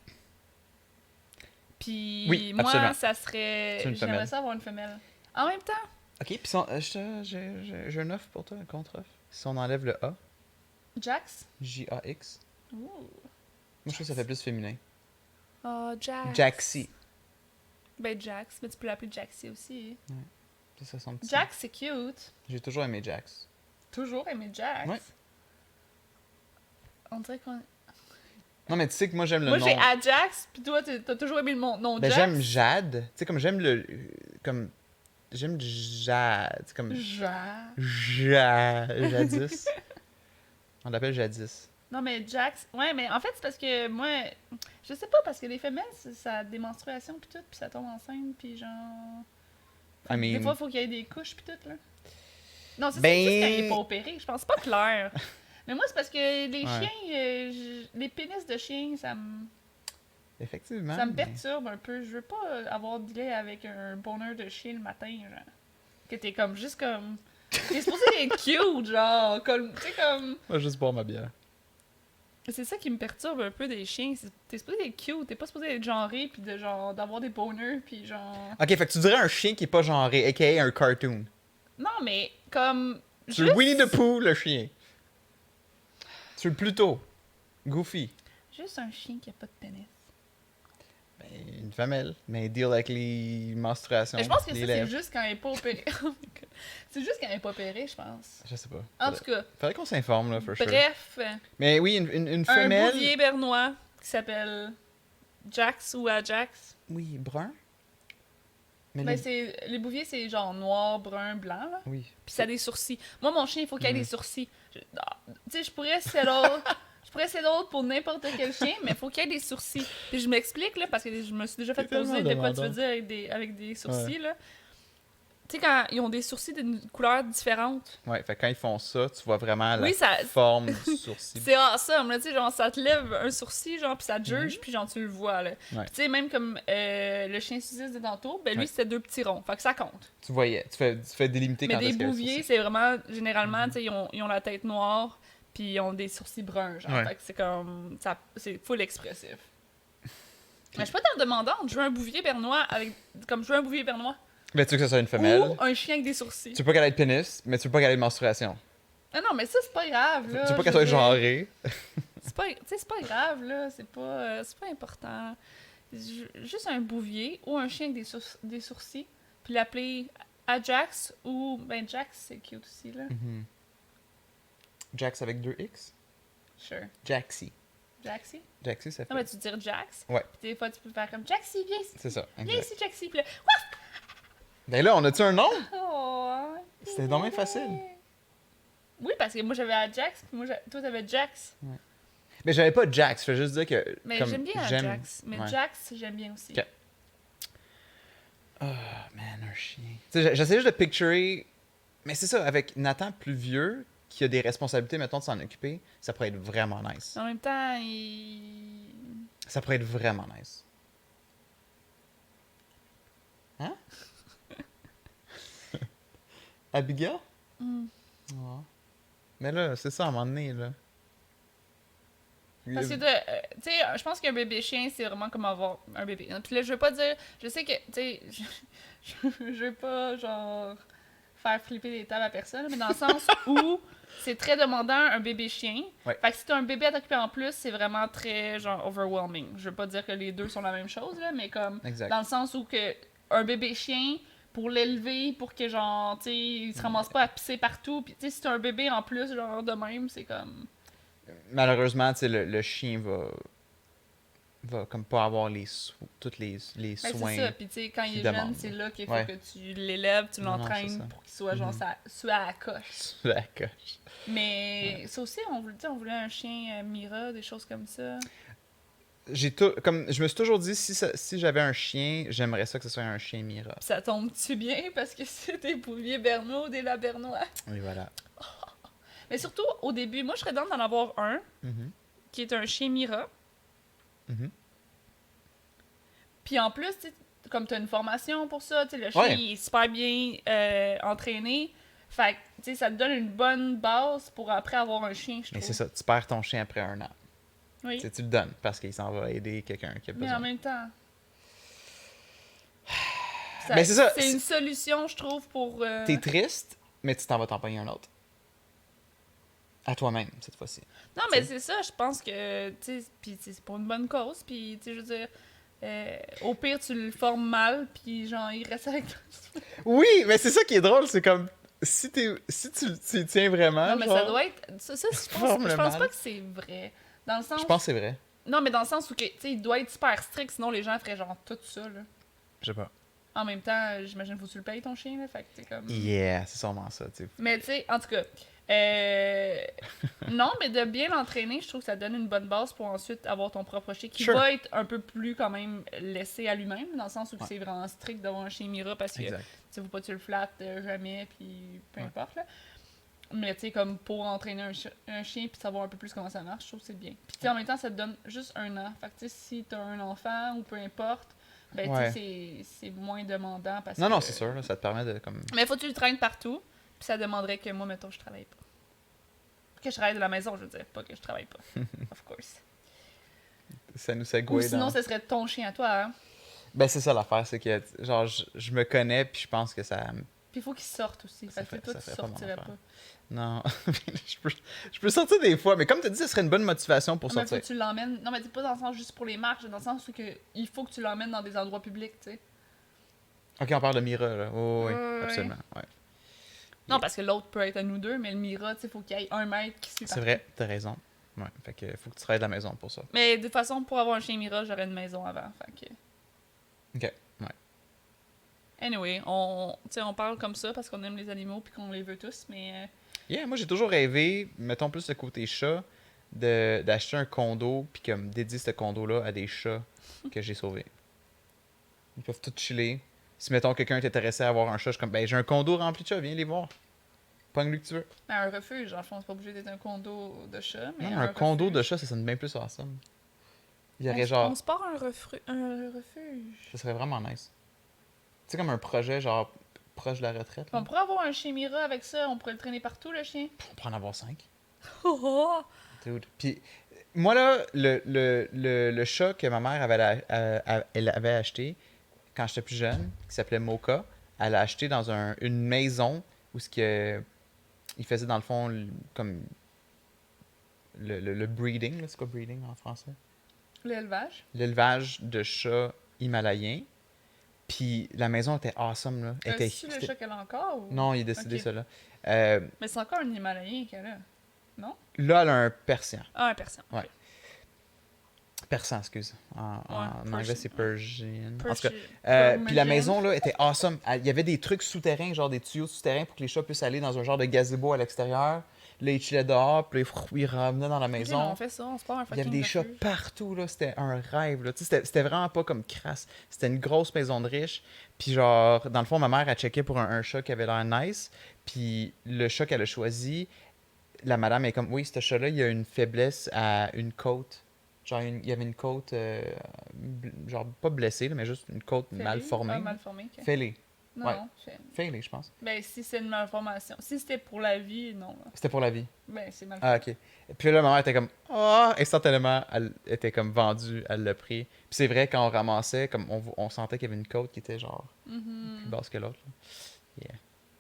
Puis oui, moi, absolument. ça serait... J'aimerais ça avoir une femelle. En même temps... Ok, puis j'ai une offre pour toi, un contre-offre. Si on enlève le A. Jax? J-A-X. Ouh. Moi, je trouve que ça fait plus féminin. Oh, Jax. Jaxie. Ben, Jax. Mais tu peux l'appeler Jaxie aussi. Ouais. Ça sonne petit. Jax, c'est cute. J'ai toujours aimé Jax. Toujours aimé Jax? Ouais. On dirait qu'on... Non, mais tu sais que moi, j'aime le nom... Moi, j'ai Ajax, puis toi, t'as toujours aimé le nom ben, Jax. j'aime Jade. Tu sais, comme j'aime le... Comme... J'aime Jade. Comme... Jadis. On l'appelle Jadis. Non, mais Jax... Ouais, mais en fait, c'est parce que moi... Je sais pas, parce que les femelles, ça a des menstruations pis tout, pis ça tombe enceinte, pis genre... Des fois, il faut qu'il y ait des couches pis tout, là. Non, c'est juste quand il est pas opéré. Je pense pas clair. Mais moi, c'est parce que les chiens... les pénis de chiens, ça me... Effectivement. Ça me perturbe un peu. Je veux pas avoir de lait avec un bonheur de chien le matin, genre. Que t'es comme... Juste comme... T'es supposé être cute, genre. Tu sais, comme... Moi, juste boire ma bière. C'est ça qui me perturbe un peu des chiens. T'es supposé être cute, t'es pas supposé être genré pis de genre d'avoir des bonheurs pis genre... Ok, fait que tu dirais un chien qui est pas genré, aka un cartoon. Non, mais comme... Tu veux Winnie the Pooh, le chien. Tu veux Pluto. Goofy. Juste un chien qui a pas de pénis. Ben, une femelle. Mais deal avec les menstruations. Mais je pense que les ça, c'est lèvres. juste quand elle est pas opérée. Oh my God. C'est juste quand elle est pas opérée, je pense. Je sais pas. En tout cas, Faudrait qu'on s'informe, là, for sure. bref, Mais oui, une un femelle... bouvier bernois qui s'appelle Jax ou Ajax. Oui, brun. Mais Ben, les bouviers, c'est genre noir, brun, blanc, là. Oui. Puis ça a des sourcils. Moi, mon chien, il faut qu'il ait des sourcils. Tu sais, je pourrais settle pour n'importe quel chien, mais il faut qu'il ait des sourcils. Puis je m'explique, là, parce que je me suis déjà fait poser de quoi tu veux dire avec des sourcils, là. Tu sais, quand ils ont des sourcils d'une couleur différente. Ouais, fait que quand ils font ça, tu vois vraiment la ça... forme du sourcil. C'est awesome, là, tu sais, genre, ça te lève un sourcil, genre, puis ça te juge, puis genre, tu le vois, là. Ouais. Puis tu sais, même comme le chien suisse de tantôt, ben lui, c'était 2 petits ronds, fait que ça compte. Tu voyais, tu fais délimiter mais quand est-ce des qu'il y a le bouviers, sourcil. c'est vraiment, généralement, tu sais, ils ont la tête noire, puis ils ont des sourcils bruns, genre, Ouais. fait que c'est comme, c'est full expressif. Mais je suis pas tant demandante, je veux un bouvier bernois comme je veux un bouvier bernois. Mais tu veux que ça soit une femelle. Ou un chien avec des sourcils. Tu veux pas qu'elle ait de pénis, mais tu veux pas qu'elle ait de menstruation. Ah non, mais ça, c'est pas grave, là. Tu veux pas qu'elle soit genrée. C'est pas grave, là. C'est pas important. Juste un bouvier ou un chien avec des sourcils, puis l'appeler Ajax ou... Ben, Jax, c'est cute aussi, là. Jax avec 2 X? Sure. Jaxie. Jaxie? Jaxie, ça fait... Non, mais tu dis Jax. Ouais. Puis des fois, tu peux faire comme Jaxie, viens ici. C'est ça. Viens ici, Jaxie. Puis là... Ben là, on a-tu un nom? Oh, C'était dommage facile. Oui, parce que moi, j'avais Ajax, puis toi, t'avais Jax. Ouais. Mais j'avais pas Jax, je veux juste dire que... Mais comme j'aime bien Ajax. Mais ouais. Jax, j'aime bien aussi. Okay. Oh, man, un chien. Tu sais, j'essaie juste de picturer... Mais c'est ça, avec Nathan plus vieux, qui a des responsabilités, mettons, de s'en occuper, ça pourrait être vraiment nice. En même temps, Ça pourrait être vraiment nice. Hein? Abigail? Mm. Ouais. Mais là, c'est ça, à un moment donné, là. Parce que, tu sais, je pense qu'un bébé chien, c'est vraiment comme avoir un bébé. Puis là, je veux pas dire. Je sais que, tu sais, je veux pas, genre, faire flipper les tables à personne, mais dans le sens où c'est très demandant un bébé chien. Ouais. Fait que si t'as un bébé à t'occuper en plus, c'est vraiment très, genre, overwhelming. Je veux pas dire que les deux sont la même chose, là, mais comme, Exact. dans le sens où que un bébé chien, pour l'élever, pour que, genre, tu sais, il se ramasse pas à pisser partout. Puis, tu sais, si t'as un bébé en plus, genre, de même, c'est comme. Malheureusement, tu sais, le chien va comme pas avoir tous les Ben, soins. c'est ça. Puis, tu sais, quand il est demande. jeune, c'est là qu'il faut Ouais. que tu l'élèves, tu Non, l'entraînes c'est ça. pour qu'il soit, genre, soit à la coche. D'accord. Mais ça aussi, on voulait un chien Mira, des choses comme ça. Comme je me suis toujours dit, si j'avais un chien, j'aimerais ça que ce soit un chien Mira. Pis ça tombe-tu bien parce que c'est des Bouvier Bernois ou des Labernois? Et voilà. Mais surtout, au début, moi, je serais dans d'en avoir un Mhm. qui est un chien Mira. Mhm. Puis en plus, tu sais, comme tu as une formation pour ça, tu sais, le chien Ouais. il est super bien entraîné. Fait que, tu sais, ça te donne une bonne base pour après avoir un chien, je trouve. Mais c'est ça, tu perds ton chien après 1 an. Oui. Tu sais, tu le donnes parce qu'il s'en va aider quelqu'un qui a Mais besoin. en même temps. Mais c'est ça, C'est une solution, je trouve, pour. T'es triste, mais tu t'en vas t'en pogner un autre. À toi-même, cette fois-ci. Non, mais c'est ça, je pense que, tu sais, puis c'est pour une bonne cause, puis, tu sais, je veux dire, au pire, tu le formes mal, puis genre, il reste avec toi. Oui, mais c'est ça qui est drôle, c'est comme, si tu y tiens vraiment, Non, mais genre, ça doit être, ça forme je le pense mal. pas que c'est vrai. Dans le sens... Je pense que c'est vrai. Non, mais dans le sens où, que, tu sais, il doit être super strict, sinon les gens feraient genre tout ça, là. Je sais pas. En même temps, j'imagine faut que tu le payes ton chien, là, fait que c'est comme... Yeah, c'est sûrement ça, tu sais. Mais tu sais, en tout cas, non, mais de bien l'entraîner, je trouve que ça donne une bonne base pour ensuite avoir ton propre chien qui Sure. va être un peu plus quand même laissé à lui-même, dans le sens où Ouais. c'est vraiment strict d'avoir un chien Mira parce que Exact. tu sais, faut pas que tu le flattes jamais, puis peu Ouais. importe, là. Mais tu sais, comme pour entraîner un chien puis savoir un peu plus comment ça marche, je trouve que c'est bien. Puis tu sais, en même temps, ça te donne juste 1 an. Fait que tu sais, si t'as un enfant ou peu importe, ben Ouais. tu sais, c'est moins demandant parce Non, que... non, c'est sûr, là, ça te permet de, comme... Mais faut que tu le traînes partout, puis ça demanderait que moi, mettons, je travaille pas. Que je travaille de la maison, je veux dire, pas que je travaille pas. Of course. Ça nous segue Ou sinon, dans... ce serait ton chien à toi, hein. Ben, c'est ça l'affaire, c'est que, genre, je me connais, puis je pense que ça... Puis il faut qu'il sorte aussi, parce que toi, tu ferait pas mon sortirais affaire. pas. Non, je peux sortir des fois, mais comme tu dis, ce serait une bonne motivation pour Non, mais faut sortir. que tu l'emmènes... Non, mais c'est pas dans le sens juste pour les marches, dans le sens où il faut que tu l'emmènes dans des endroits publics, tu sais. Ok, on parle de Mira, là. Oh, oui, Ouais. absolument, ouais. Non, parce que l'autre peut être à nous deux, mais le Mira, tu sais, faut qu'il y ait 1 mètre qui suit C'est partout. vrai, t'as raison. Ouais, fait que faut que tu travailles de la maison pour ça. Mais de toute façon, pour avoir un chien Mira, j'aurais une maison avant, fait que... Ok, ouais. Anyway, tu sais, on parle comme ça parce qu'on aime les animaux puis qu'on les veut tous, mais... Yeah, moi j'ai toujours rêvé, mettons plus le côté chat, d'acheter un condo, puis comme dédier ce condo-là à des chats que j'ai sauvés. Ils peuvent tous chiller. Si, mettons, quelqu'un est intéressé à avoir un chat, je suis comme, ben j'ai un condo rempli de chats, viens les voir. Pogne-lui que tu veux. Un refuge, en fond, c'est pas obligé d'être un condo de chat, mais Non, un condo refuge. de chat, ça sonne bien plus awesome. Il y aurait On genre. se part un refuge. Ça serait vraiment nice. Tu sais, comme un projet, genre, proche de la retraite. Là. On pourrait avoir un chien Mira avec ça, on pourrait le traîner partout, le chien. On pourrait en avoir 5. Oh! Dude. Puis, moi, là, le chat que ma mère elle avait acheté quand j'étais plus jeune, qui s'appelait Mocha, elle l'a acheté dans une maison où il faisait, dans le fond, comme le breeding. Là, c'est quoi breeding en français? L'élevage. L'élevage de chats himalayens. Puis la maison était awesome, là. C'est le chat qu'elle a encore? Ou... Non, il est décédé, Ok. ça, là. Mais c'est encore un Himalayen qu'elle a. Non? Là, elle a un persian. Ah, un persian. Ouais. Persan, excuse. En anglais, c'est Persian. En tout cas, puis la maison, là, était awesome. Il y avait des trucs souterrains, genre des tuyaux souterrains pour que les chats puissent aller dans un genre de gazebo à l'extérieur. Là, ils chillaient dehors, puis ils ramenaient dans la maison. Ok, on fait ça, on se part un Il y avait fucking des chats refuge. partout, là. C'était un rêve, là. Tu sais, c'était vraiment pas comme crasse. C'était une grosse maison de riche. Puis genre, dans le fond, ma mère, elle checkait pour un chat qui avait l'air nice. Puis le chat qu'elle a choisi, la madame est comme, oui, ce chat-là, il a une faiblesse à une côte. Genre, il y avait une côte, genre, pas blessée, là, mais juste une côte Fêlée? mal formée. Ah, mal formée, ok. Fêlée. Non, Ouais. non. Failé, je pense. Ben, si c'est une malformation. Si c'était pour la vie, non. Là. C'était pour la vie. Ben, c'est mal. Ah, ok. Et puis là, ma mère était comme, ah, instantanément, elle était comme vendue, elle l'a pris. Puis c'est vrai, quand on ramassait, comme on sentait qu'il y avait une côte qui était genre plus basse que l'autre. Là. Yeah.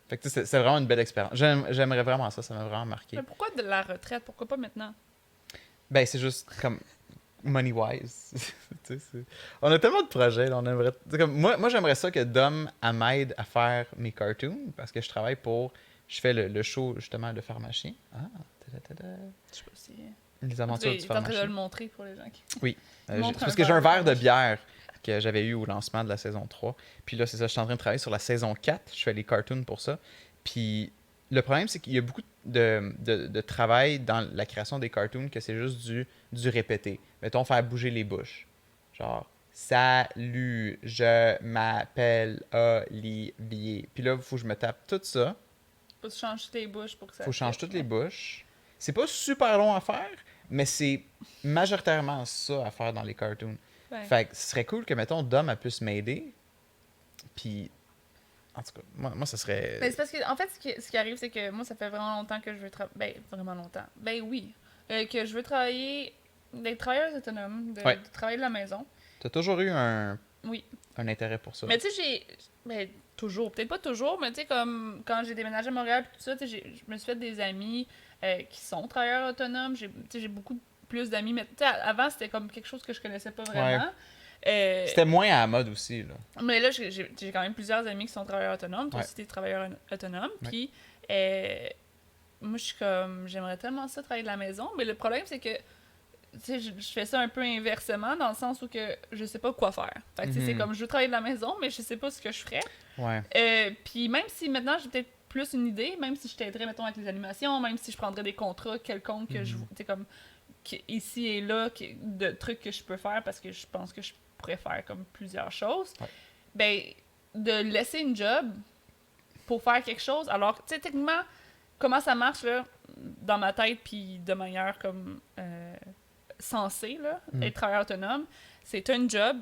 Fait que tu sais, c'est vraiment une belle expérience. J'aimerais vraiment ça m'a vraiment marqué. Mais pourquoi de la retraite? Pourquoi pas maintenant? Ben, c'est juste comme money-wise. Tu sais, on a tellement de projets, là, on aimerait... tu sais, comme, moi, j'aimerais ça que Dom elle m'aide à faire mes cartoons, parce que je travaille pour... Je fais le show, justement, de pharmacien. Ah, ta-da-ta-da. Je sais pas si... Les aventures du Tu es en train de pharmacien. le montrer pour les gens qui... Oui. Montre Parce un que j'ai un verre verre de de bière que j'avais eu au lancement de la saison 3. Puis là, c'est ça, je suis en train de travailler sur la saison 4. Je fais les cartoons pour ça. Puis le problème, c'est qu'il y a beaucoup de travail dans la création des cartoons que c'est juste du répété. Mettons, faire bouger les bouches. Genre, salut, je m'appelle Olivier. Puis là, il faut que je me tape tout ça. Faut que tu changes tes bouches pour que ça... Faut que je change toutes les bouches. C'est pas super long à faire, mais c'est majoritairement ça à faire dans les cartoons. Ouais. Fait que ce serait cool que, mettons, Dom elle puisse m'aider. Puis, en tout cas, moi ça serait... Ben, c'est parce que, en fait, ce qui arrive, c'est que moi, ça fait vraiment longtemps que je veux travailler... Ben, vraiment longtemps. Ben oui. Que je veux travailler... D'être travailleuse autonome, de travailler de la maison. T'as toujours eu un Oui. intérêt pour ça. Mais tu sais, ben, toujours. Peut-être pas toujours, mais tu sais, comme quand j'ai déménagé à Montréal et tout ça, tu sais, je me suis fait des amis qui sont travailleurs autonomes. J'ai beaucoup plus d'amis. Mais tu sais, avant, c'était comme quelque chose que je connaissais pas vraiment. C'était moins à la mode aussi, là. Mais là, j'ai quand même plusieurs amis qui sont travailleurs autonomes. Toi aussi, t'es travailleur autonome. Puis, moi, je suis comme, j'aimerais tellement ça travailler de la maison. Mais le problème, c'est que, tu sais, je fais ça un peu inversement, dans le sens où que je sais pas quoi faire. Fait que, c'est comme, je veux travailler de la maison, mais je sais pas ce que je ferais. Ouais. Puis, même si maintenant, j'ai peut-être plus une idée, même si je t'aiderais, mettons, avec les animations, même si je prendrais des contrats quelconques que je, tu sais, comme, ici et là, de trucs que je peux faire parce que je pense que je pourrais faire comme plusieurs choses, ben, de laisser une job pour faire quelque chose, alors, tu sais, techniquement, comment ça marche, là, dans ma tête, puis de manière comme sensée, là, être travailleur autonome, c'est un job,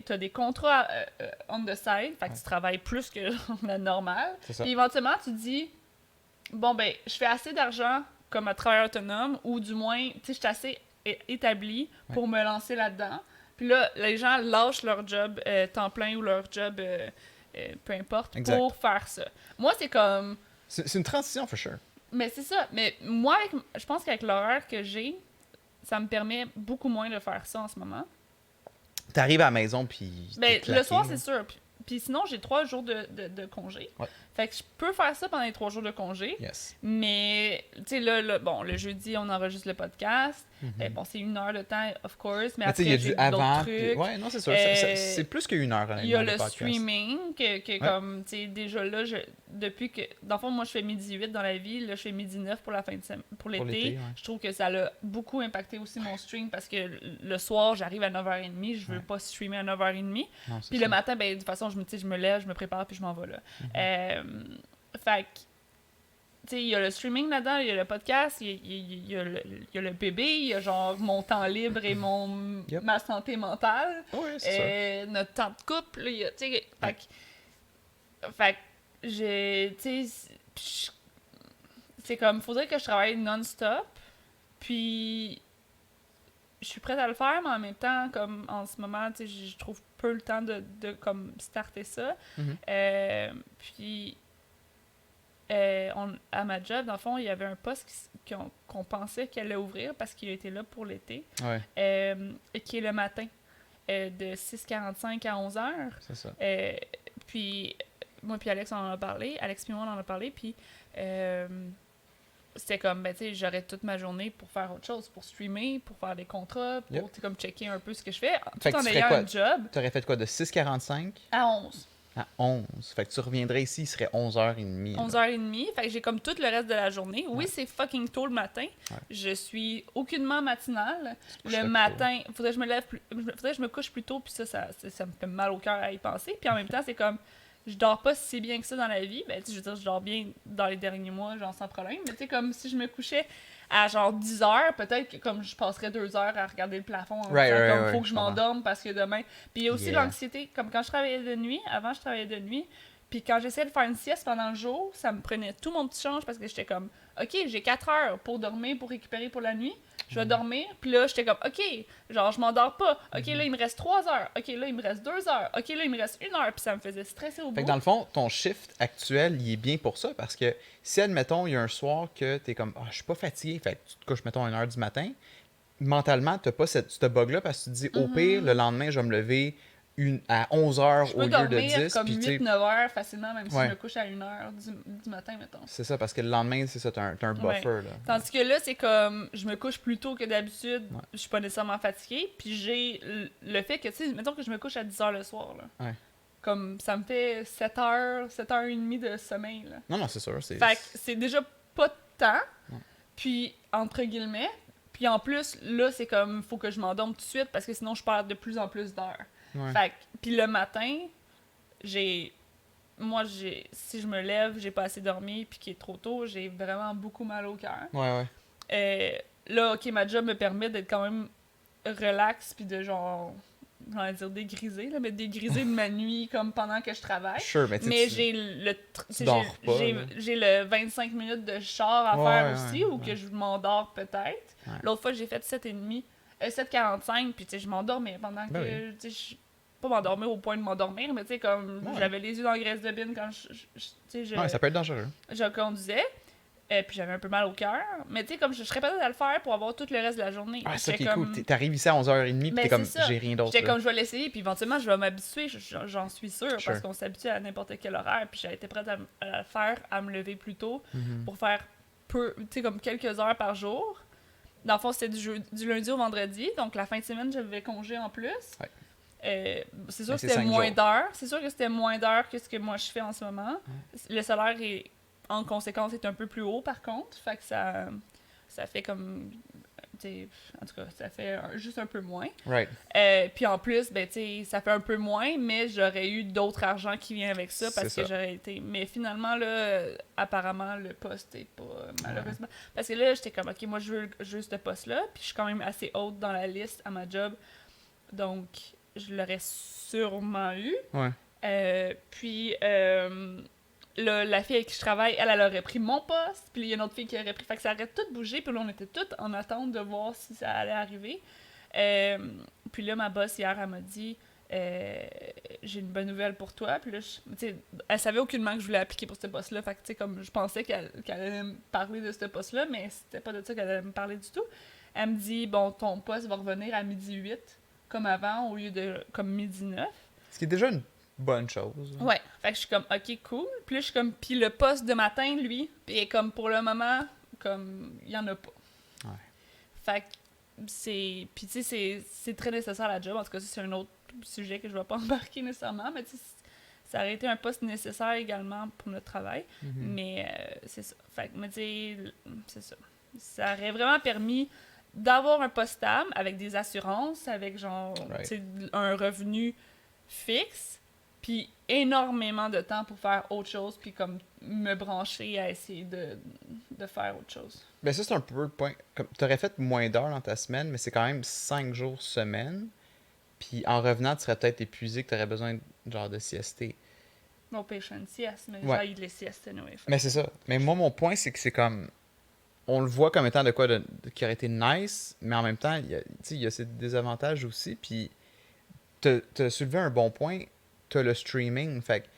t'as des contrats on the side, fait que tu travailles plus que la normale, puis éventuellement, tu dis, bon, ben, je fais assez d'argent comme un travailleur autonome, ou du moins, tu sais, je suis assez établi pour me lancer là-dedans. Puis là, les gens lâchent leur job temps plein ou leur job, peu importe, pour faire ça. Moi, c'est comme... C'est une transition, for sure. Mais c'est ça. Mais moi, je pense qu'avec l'horaire que j'ai, ça me permet beaucoup moins de faire ça en ce moment. T'arrives à la maison, puis... Ben, le soir, c'est sûr. Puis sinon, j'ai 3 jours de congé. Fait que je peux faire ça pendant les 3 jours de congé. Mais, tu sais, là, bon, le jeudi, on enregistre le podcast. Bon, c'est 1 heure de temps, of course. Mais après, j'ai d'autres trucs. Ouais, non, c'est sûr. C'est plus que 1 heure, honnêtement, il y a le podcast. streaming, que comme, tu sais, déjà là, depuis que... Dans le fond, moi, je fais midi 8 dans la vie. Là, je fais midi 9 pour la fin de pour l'été. Je trouve que ça a beaucoup impacté aussi mon stream parce que le soir, j'arrive à 9h30. Je veux pas streamer à 9h30. Puis le matin, ben, de toute façon, je me lève, je me prépare, puis je m'en vais là. Fait que, tu sais, il y a le streaming là-dedans, il y a le podcast, il y a le bébé, il y a genre mon temps libre et ma santé mentale. Notre temps de couple, il y a, tu sais, fait que j'ai, tu sais, c'est comme, faudrait que je travaille non-stop, puis je suis prête à le faire, mais en même temps, comme en ce moment, tu sais, je trouve peu le temps de comme starter ça. Puis à ma job, dans le fond, il y avait un poste qu'on pensait qu'elle allait ouvrir parce qu'il était là pour l'été, et qui est le matin, de 6h45 à 11h. C'est ça. Puis moi puis Alex, on en a parlé. Alex puis moi, on en a parlé, puis c'était comme, ben, tu sais, j'aurais toute ma journée pour faire autre chose, pour streamer, pour faire des contrats, pour, tu sais, comme checker un peu ce que je fais, tout en ayant un job. T'aurais fait quoi, de 6h45 à 11? À 11. Fait que tu reviendrais ici, il serait 11h30. 11h30. Fait que j'ai comme tout le reste de la journée. Oui, c'est fucking tôt le matin. Je suis aucunement matinale. Le matin, faudrait que je me lève faudrait que je me couche plus tôt, puis ça me fait mal au cœur à y penser. Puis en même temps, c'est comme, je dors pas si bien que ça dans la vie. Ben, tu sais, je veux dire, je dors bien dans les derniers mois, genre sans problème. Mais tu sais, comme si je me couchais à genre 10 heures, peut-être que comme je passerais 2 heures à regarder le plafond en disant comme faut que je m'endorme parce que demain. Puis il y a aussi l'anxiété, comme quand je travaillais de nuit, avant je travaillais de nuit, puis quand j'essayais de faire une sieste pendant le jour, ça me prenait tout mon petit change parce que j'étais comme, OK, j'ai 4 heures pour dormir, pour récupérer pour la nuit. Je vais dormir. Puis là, j'étais comme, OK, genre, je m'endors pas. OK, là, il me reste 3 heures. OK, là, il me reste 2 heures. OK, là, il me reste 1 heure. Puis ça me faisait stresser au bout. Fait que dans le fond, ton shift actuel, il est bien pour ça parce que si, admettons, il y a un soir que t'es comme, je suis pas fatigué, fait que tu te couches, mettons, 1 heure du matin, mentalement, t'as pas ce bug-là parce que tu te dis, au pire, le lendemain, je vais me lever à 11 heures au lieu de 10. Je peux dormir comme 8-9 heures facilement, même si je me couche à 1 heure du matin, mettons. C'est ça, parce que le lendemain, c'est ça, t'as un buffer. Là. Tandis que là, c'est comme, je me couche plus tôt que d'habitude, je suis pas nécessairement fatiguée, puis j'ai le fait que, tu sais, mettons que je me couche à 10 heures le soir, là. Comme, ça me fait 7 heures, 7h30 de sommeil, là. Non, c'est sûr. Fait que c'est déjà pas de temps, puis, entre guillemets, puis en plus, là, c'est comme, faut que je m'endorme tout de suite, parce que sinon, je perds de plus en plus d'heures. Fait que, puis le matin, si je me lève, j'ai pas assez dormi, puis qu'il est trop tôt, j'ai vraiment beaucoup mal au cœur. Là, OK, ma job me permet d'être quand même relax, puis de genre, j'allais dire dégriser, là, mais dégriser de ma nuit, comme pendant que je travaille. Mais j'ai le 25 minutes de char à faire aussi, ou que je m'endors peut-être. L'autre fois, j'ai fait 7h45, puis tu sais, je m'endormais pendant que, tu sais, pas m'endormir au point de m'endormir, mais tu sais, comme, j'avais les yeux dans la graisse de bine quand ça peut être dangereux. Je conduisais, puis j'avais un peu mal au cœur, mais tu sais, comme, je serais pas à le faire pour avoir tout le reste de la journée. C'est ça qui est cool. T'arrives ici à 11h30, puis t'es comme, j'ai rien d'autre. J'étais comme, je vais l'essayer, puis éventuellement, je vais m'habituer, j'en suis sûre, parce qu'on s'habitue à n'importe quel horaire, puis j'ai été prête à le faire, à me lever plus tôt, pour faire tu sais, comme quelques heures par jour. Dans le fond, c'était du lundi au vendredi, donc la fin de semaine, j'avais congé en plus. C'est sûr que c'était moins d'heures. C'est sûr que c'était moins d'heures que ce que moi je fais en ce moment. Le salaire est, en conséquence, est un peu plus haut par contre. Fait que ça fait comme. En tout cas, ça fait juste un peu moins. Puis en plus, ben, ça fait un peu moins, mais j'aurais eu d'autres argent qui vient avec ça parce que j'aurais été. Mais finalement, là, apparemment, le poste est pas malheureusement. Parce que là, j'étais comme, OK, moi, je veux ce poste-là. Puis je suis quand même assez haute dans la liste à ma job. Donc, je l'aurais sûrement eu. Puis, la fille avec qui je travaille, elle aurait pris mon poste, puis il y a une autre fille qui aurait pris. Fait que ça aurait tout bougé, puis là, on était toutes en attente de voir si ça allait arriver. Puis là, ma boss, hier, elle m'a dit j'ai une bonne nouvelle pour toi. Puis là, elle savait aucunement que je voulais appliquer pour ce poste-là. Fait que, tu sais, comme je pensais qu'elle allait me parler de ce poste-là, mais c'était pas de ça qu'elle allait me parler du tout. Elle me dit bon, ton poste va revenir à 12h08, comme avant, au lieu de comme 12h09. Ce qui est déjà une bonne chose. Ouais. Fait que je suis comme, OK, cool. Puis là, je suis comme, puis le poste de matin, lui, est comme, pour le moment, comme, il y en a pas. Fait que c'est... Puis tu sais, c'est très nécessaire à la job. En tout cas, c'est un autre sujet que je vais pas embarquer nécessairement, mais tu sais, ça aurait été un poste nécessaire également pour notre travail. Mais c'est ça. Fait que, mais tu sais, c'est ça. Ça aurait vraiment permis d'avoir un poste stable avec des assurances, avec genre, tu sais, un revenu fixe, puis énormément de temps pour faire autre chose, puis comme me brancher à essayer de faire autre chose. Ben ça, c'est un peu le point. Tu aurais fait moins d'heures dans ta semaine, mais c'est quand même 5 jours semaine. Puis en revenant, tu serais peut-être épuisé, que tu aurais besoin genre de siester. Mon pêche une sieste, mais j'ai eu les siestes anyway. Mais c'est ça. Mais moi, mon point, c'est que c'est comme... On le voit comme étant de quoi qui aurait été nice, mais en même temps, il y a ces désavantages aussi. Puis t'as soulevé un bon point, t'as le streaming. Fait que, tu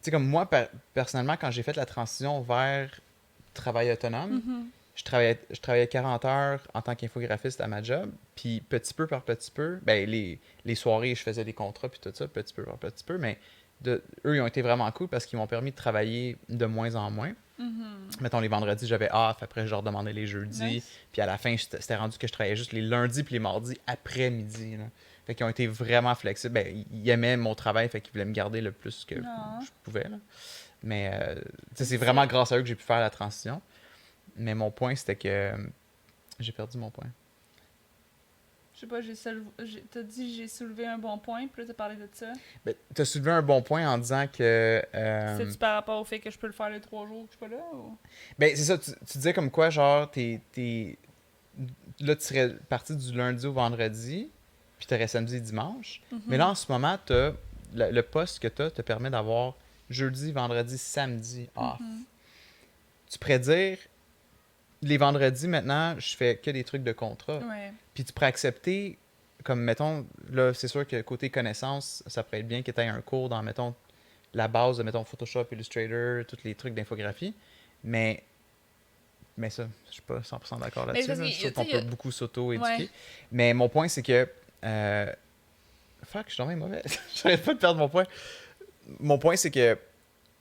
sais, comme moi, personnellement, quand j'ai fait la transition vers travail autonome, je travaillais 40 heures en tant qu'infographiste à ma job, puis petit peu par petit peu, ben les soirées, je faisais des contrats, puis tout ça, petit peu par petit peu, mais eux, ils ont été vraiment cool parce qu'ils m'ont permis de travailler de moins en moins. Mettons, les vendredis, j'avais off, après, je leur demandais les jeudis, puis à la fin, c'était rendu que je travaillais juste les lundis puis les mardis après-midi, là. Fait qu'ils ont été vraiment flexibles. Ben, ils aimaient mon travail, fait qu'ils voulaient me garder le plus que je pouvais, là. Mais, c'est vraiment grâce à eux que j'ai pu faire la transition. Mais mon point, c'était que... J'ai perdu mon point. Je sais pas, t'as dit j'ai soulevé un bon point, puis là t'as parlé de ça. Ben, t'as soulevé un bon point en disant que... C'est-tu par rapport au fait que je peux le faire les 3 jours que je suis pas là, ou... Ben, c'est ça, tu disais comme quoi, genre, là, tu serais parti du lundi au vendredi, puis t'aurais samedi et dimanche. Mais là, en ce moment, le poste que t'as te permet d'avoir jeudi, vendredi, samedi off. Tu pourrais dire, les vendredis, maintenant, je fais que des trucs de contrat. Ouais. Puis tu pourrais accepter, comme, mettons, là, c'est sûr que côté connaissance, ça pourrait être bien que tu aies un cours dans, mettons, la base de, mettons, Photoshop, Illustrator, tous les trucs d'infographie. Mais ça, je suis pas 100% d'accord là-dessus. Je trouve qu'on peut beaucoup s'auto-éduquer. Ouais. Mais mon point, c'est que... Fuck, je suis tombé mauvais. J'arrête pas de perdre mon point. Mon point, c'est que...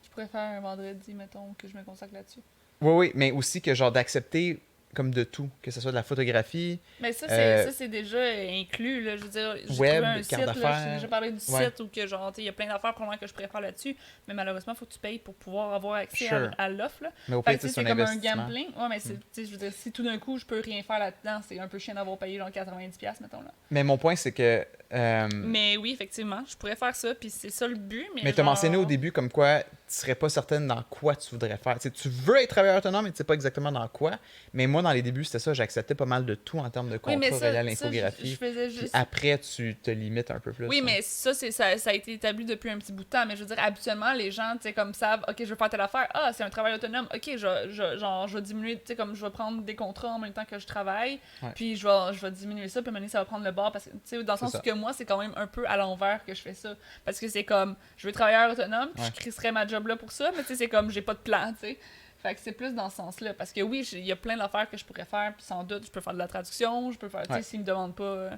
Je pourrais faire un vendredi, mettons, que je me consacre là-dessus. Oui, mais aussi que genre d'accepter comme de tout, que ce soit de la photographie. Mais ça, c'est déjà inclus, là. Je veux dire, j'ai web, trouvé un site, là, j'ai déjà parlé du ouais. site où que genre, il y a plein d'affaires probablement que je pourrais faire là-dessus, mais malheureusement, il faut que tu payes pour pouvoir avoir accès à l'offre, là. Mais au fait pire, c'est comme un gambling. Ouais, mais je veux dire, si tout d'un coup, je peux rien faire là-dedans, c'est un peu chiant d'avoir payé genre 90$, mettons, là. Mais mon point, c'est que... Mais oui, effectivement, je pourrais faire ça, puis c'est ça le but, mais t'as mentionné au début comme quoi tu serais pas certaine dans quoi tu voudrais faire. T'sais, tu veux être travailleur autonome, mais tu sais pas exactement dans quoi. Mais moi, dans les débuts, c'était ça, j'acceptais pas mal de tout en termes de contrat relié à l'infographie. Juste... Après, tu te limites un peu plus. Oui, mais ça a été établi depuis un petit bout de temps. Mais je veux dire, habituellement, les gens, tu sais, comme savent, OK, je veux faire telle affaire. Ah, c'est un travail autonome. OK, je vais diminuer, tu sais, comme je vais prendre des contrats en même temps que je travaille. Ouais. Puis je vais diminuer ça, puis à un moment donné, ça va prendre le bord. Parce que, tu sais, dans le sens où que moi, c'est quand même un peu à l'envers que je fais ça. Parce que c'est comme, je veux travailleur autonome, puis je crisserais ma job là pour ça. Mais tu sais, c'est comme, j'ai pas de plan, tu sais. Fait que c'est plus dans ce sens-là. Parce que oui, il y a plein d'affaires que je pourrais faire, puis sans doute, je peux faire de la traduction, je peux faire, tu sais, s'ils me demandent pas.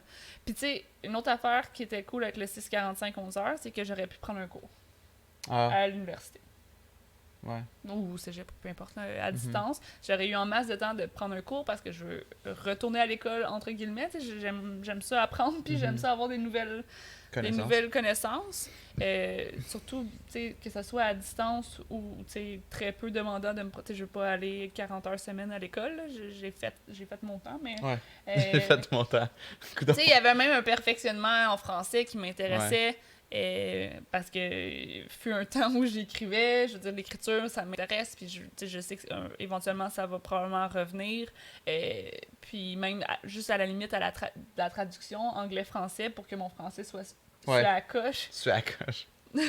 Puis tu sais, une autre affaire qui était cool avec le 6-45-11 heures, c'est que j'aurais pu prendre un cours à l'université. Ouais. Ou au cégep, peu importe, à distance. J'aurais eu en masse de temps de prendre un cours parce que je veux retourner à l'école, entre guillemets. J'aime ça apprendre, puis j'aime ça avoir des nouvelles connaissances. Surtout, que ce soit à distance ou très peu demandant de me protéger. Je veux pas aller 40 heures semaine à l'école. J'ai fait mon temps, mais... Ouais, j'ai fait mon temps. Il y avait même un perfectionnement en français qui m'intéressait. Parce que fut un temps où j'écrivais, je veux dire, l'écriture, ça m'intéresse, puis je sais que éventuellement ça va probablement revenir. Puis même juste à la limite à la traduction anglais-français pour que mon français soit sur la coche. Sur la coche. Tu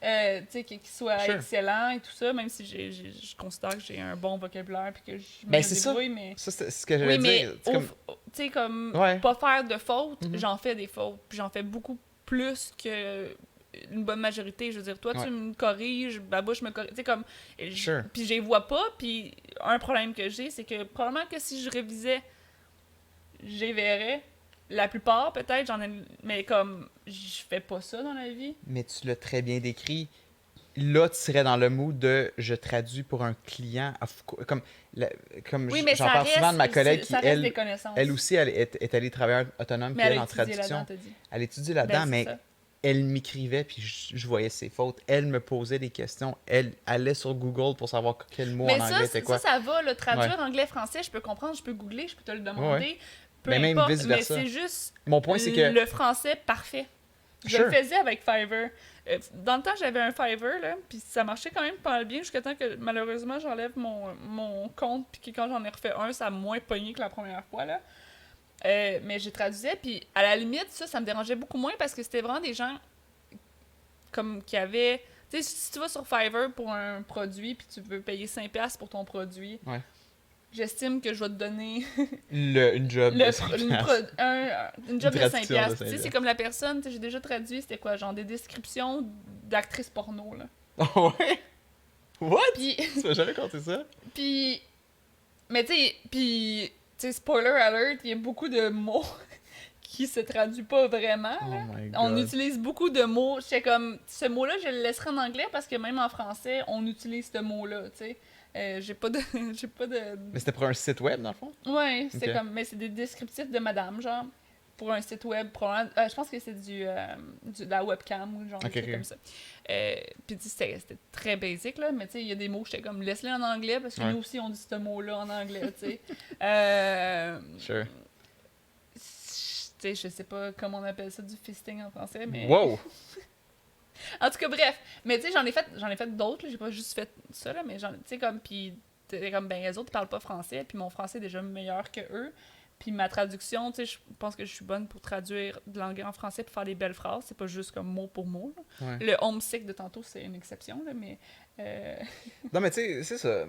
sais, qu'il soit excellent et tout ça, même si je considère que j'ai un bon vocabulaire puis que je me débrouille, mais... Ça, c'est ce que j'allais dire. Tu sais, comme pas faire de fautes, j'en fais des fautes, puis j'en fais beaucoup plus que une bonne majorité. Je veux dire, toi, tu me corriges, Babouche me corrige, tu sais, comme... Puis je les vois pas, puis un problème que j'ai, c'est que probablement que si je révisais, je les verrais. La plupart, peut-être, j'en ai... Mais comme, je fais pas ça dans la vie. Mais tu l'as très bien décrit. Là, tu serais dans le mood de « je traduis pour un client ». Comme j'en parle souvent de ma collègue qui, elle aussi, elle est allée travailler autonome, puis elle en traduction. Elle étudie là-dedans, mais elle m'écrivait, puis je voyais ses fautes. Elle me posait des questions. Elle allait sur Google pour savoir quel mot en anglais c'était quoi. Ça va, le traduire anglais-français, je peux comprendre, je peux googler, je peux te le demander. Ouais. Mais même vice-versa. Mais c'est juste mon point, c'est que... le français parfait. Je le faisais avec Fiverr. Dans le temps, j'avais un Fiverr, là, puis ça marchait quand même pas mal bien jusqu'à temps que, malheureusement, j'enlève mon compte, puis que quand j'en ai refait un, ça a moins pogné que la première fois, là. Mais je traduisais, puis à la limite, ça me dérangeait beaucoup moins parce que c'était vraiment des gens comme qui avaient... Tu sais, si tu vas sur Fiverr pour un produit, puis tu veux payer 5$ pour ton produit... J'estime que je vais te donner une job de 5$. Une job de 5$. Tu sais, c'est comme la personne, j'ai déjà traduit, c'était quoi, genre des descriptions d'actrices porno, là. Oh ouais? What? Puis, tu m'as jamais compté ça? Puis, mais tu sais, spoiler alert, il y a beaucoup de mots qui se traduisent pas vraiment, là. Oh my God. On utilise beaucoup de mots. J'étais comme, ce mot-là, je le laisserai en anglais parce que même en français, on utilise ce mot-là, tu sais. J'ai pas de... Mais c'était pour un site web, dans le fond? Ouais, c'est comme... Mais c'est des descriptifs de madame, genre, pour un site web. Je pense que c'est de la webcam ou genre des trucs comme ça. Puis c'était très basic, là, mais tu sais, il y a des mots, j'étais comme, laisse-les en anglais, parce que nous aussi, on dit ce mot-là en anglais, tu sais. Sure. sais, je sais pas comment on appelle ça, du fisting en français, mais... Wow! En tout cas, bref. Mais tu sais, j'en ai fait d'autres, là. J'ai pas juste fait ça, là, mais tu sais, comme, puis t'es comme, ben, les autres, ils parlent pas français, puis mon français est déjà meilleur que eux. Puis ma traduction, tu sais, je pense que je suis bonne pour traduire de l'anglais en français pour faire des belles phrases. C'est pas juste comme mot pour mot, là. Ouais. Le homesick de tantôt, c'est une exception, là, mais... Non, mais tu sais, c'est ça.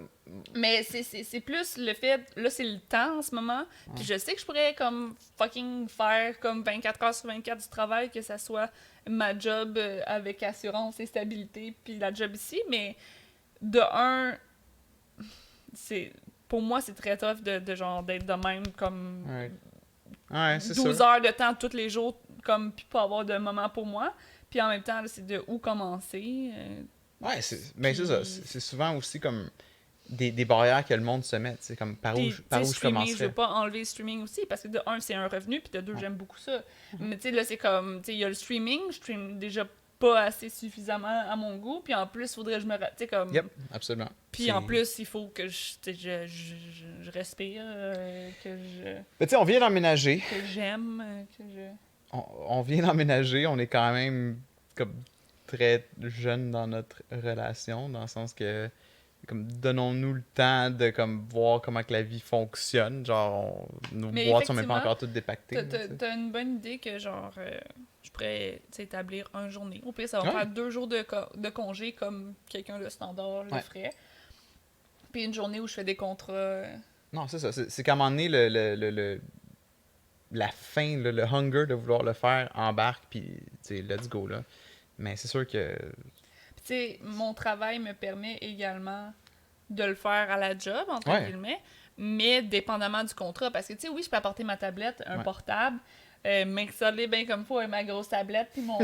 Mais c'est plus le fait... Là, c'est le temps en ce moment. Puis je sais que je pourrais, comme, fucking faire comme 24 heures sur 24 du travail, que ça soit ma job avec assurance et stabilité, puis la job ici. Mais de un, c'est... Pour moi, c'est très tough de genre d'être de même comme Ouais, c'est 12 sûr. heures de temps tous les jours, comme puis pas avoir de moment pour moi. Puis en même temps, là, c'est de où commencer. Ouais, mais c'est ça. C'est souvent aussi comme des barrières que le monde se met. C'est comme par où je commencerais. Je veux pas enlever le streaming aussi, parce que de un, c'est un revenu, puis de deux, j'aime beaucoup ça. Mais tu sais, là, c'est comme, tu sais, il y a le streaming, je stream déjà pas assez suffisamment à mon goût, puis en plus, il faudrait que je me... Tu sais, comme... Yep, absolument. Puis en plus, il faut que je respire, Mais tu sais, on vient d'emménager. que j'aime, que je... On vient d'emménager. On est quand même comme très jeune dans notre relation, dans le sens que comme donnons-nous le temps de comme voir comment que la vie fonctionne. Genre, nos Mais boîtes sont même pas encore toutes dépactées. T'as une bonne idée que genre je pourrais établir une journée. Au pire, ça va Ouais. faire 2 jours de congé comme quelqu'un de standard le ferait. Puis une journée où je fais des contrats. Non, c'est ça. C'est qu'à un moment donné, la faim, le hunger de vouloir le faire embarque, puis tu sais, let's go, là. Mais c'est sûr que... Puis tu sais, mon travail me permet également de le faire à la job, entre guillemets, mais dépendamment du contrat. Parce que tu sais, oui, je peux apporter ma tablette, un portable, m'installer bien comme faut avec ma grosse tablette, puis mon...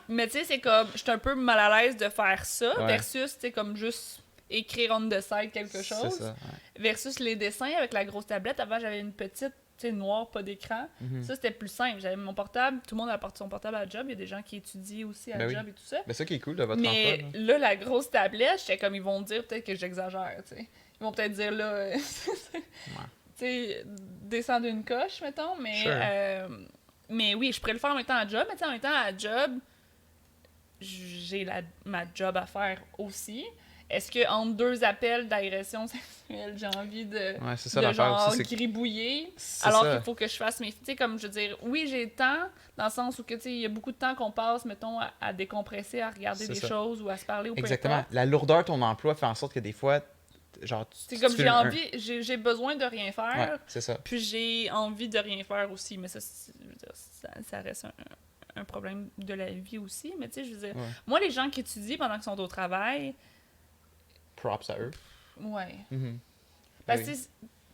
Mais tu sais, c'est comme, je suis un peu mal à l'aise de faire ça, versus, tu sais, comme juste écrire on the side quelque chose, c'est ça, versus les dessins avec la grosse tablette. Avant, j'avais une petite, tu sais, noire, pas d'écran. Ça, c'était plus simple. J'avais mon portable, tout le monde apporte son portable à la job. Il y a des gens qui étudient aussi à la job et tout ça. Mais ça qui est cool de votre Mais emploi. là, la grosse tablette, j'étais comme, ils vont dire peut-être que j'exagère, tu sais. Ils vont peut-être dire, là, tu sais, descendre une coche, mettons, mais... mais oui, je pourrais le faire en même temps à la job, mais tu sais, en même temps à la job, j'ai ma job à faire aussi. Est-ce que entre 2 appels d'agression sexuelle, j'ai envie de genre aussi, gribouiller, alors qu'il faut que je fasse mes... Tu sais, comme, je veux dire, oui, j'ai le temps, dans le sens où, tu sais, il y a beaucoup de temps qu'on passe, mettons, à décompresser, à regarder des choses ou à se parler ou peu importe. La lourdeur de ton emploi fait en sorte que des fois, genre... C'est comme, j'ai besoin de rien faire, ouais, c'est ça. Puis j'ai envie de rien faire aussi, mais ça reste un problème de la vie aussi, mais tu sais, je veux dire, moi, les gens qui étudient pendant qu'ils sont au travail... Props à eux. Ouais. Parce que,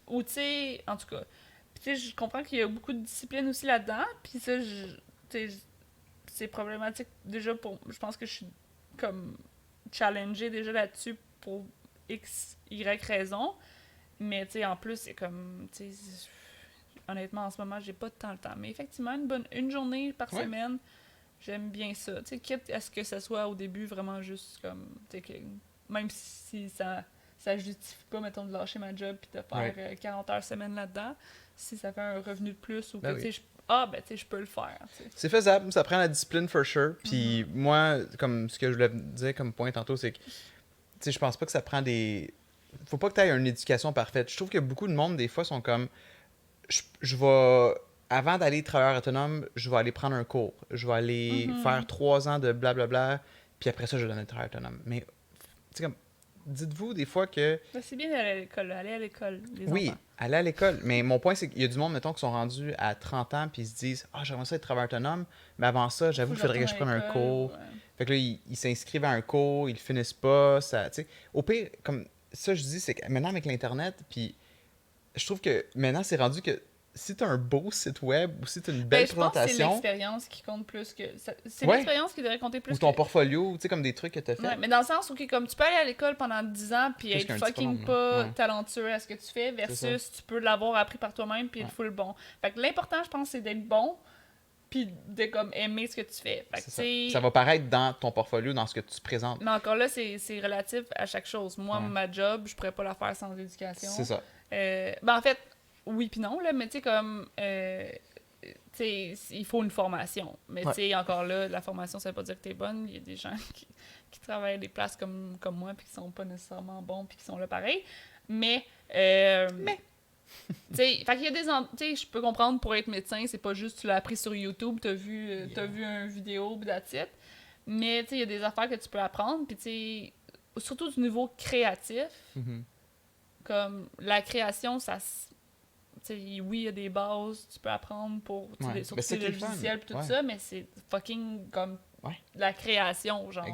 ou tu sais, en tout cas, tu sais, je comprends qu'il y a beaucoup de discipline aussi là-dedans, puis ça, c'est problématique déjà pour... Je pense que je suis comme challengée déjà là-dessus pour X, Y raison, mais tu sais, en plus, c'est comme, tu sais, honnêtement, en ce moment, j'ai pas tant le temps. Mais effectivement, une journée par semaine, j'aime bien ça. Tu sais, quitte à ce que ça soit au début vraiment juste comme, tu sais, même si ça justifie pas, mettons, de lâcher ma job puis de faire 40 heures semaine là-dedans, si ça fait un revenu de plus ou que, tu sais, je peux le faire. T'sais. C'est faisable, ça prend la discipline for sure. Puis moi, comme ce que je voulais dire comme point tantôt, c'est que, tu sais, je pense pas que ça prend des... Faut pas que tu aies une éducation parfaite. Je trouve que beaucoup de monde, des fois, sont comme... Je vais... Avant d'aller travailleur autonome, je vais aller prendre un cours. Je vais aller faire 3 ans de blablabla, puis après ça, je vais donner le travail autonome. Mais c'est comme, dites-vous des fois que... C'est bien d'aller à l'école, les enfants. Oui, aller à l'école. Mais mon point, c'est qu'il y a du monde, mettons, qui sont rendus à 30 ans puis ils se disent « Ah, j'aimerais ça être travailleur autonome, mais avant ça, j'avoue qu'il faudrait que je prenne un cours. » Fait que là, ils s'inscrivent à un cours, ils le finissent pas, ça, tu sais. Au pire, comme ça, je dis, c'est que maintenant, avec l'Internet, puis je trouve que maintenant, c'est rendu que si t'as un beau site web ou si t'as une belle présentation... Je pense que c'est l'expérience qui compte plus que... C'est l'expérience qui devrait compter plus ou ton portfolio, tu sais, comme des trucs que t'as fait. Ouais, mais dans le sens où, comme tu peux aller à l'école pendant 10 ans puis être fucking pas talentueux à ce que tu fais, versus tu peux l'avoir appris par toi-même puis être full bon. Fait que l'important, je pense, c'est d'être bon puis de comme aimer ce que tu fais. Fait que, ça va paraître dans ton portfolio, dans ce que tu présentes. Mais encore là, c'est relatif à chaque chose. Moi, ma job, je pourrais pas la faire sans éducation. C'est ça. Ben en fait, oui puis non, là, mais tu sais, comme... il faut une formation. Mais encore là, la formation, ça veut pas dire que t'es bonne. Il y a des gens qui travaillent à des places comme moi puis qui sont pas nécessairement bons puis qui sont là pareil. Mais fait qu'il y a des je peux comprendre, pour être médecin, c'est pas juste tu l'as appris sur YouTube, t'as vu une vidéo, pis that's it. Mais il y a des affaires que tu peux apprendre, puis surtout du niveau créatif, comme la création, ça oui, il y a des bases, tu peux apprendre pour surtout les logiciels et tout ça, mais c'est fucking comme la création, genre,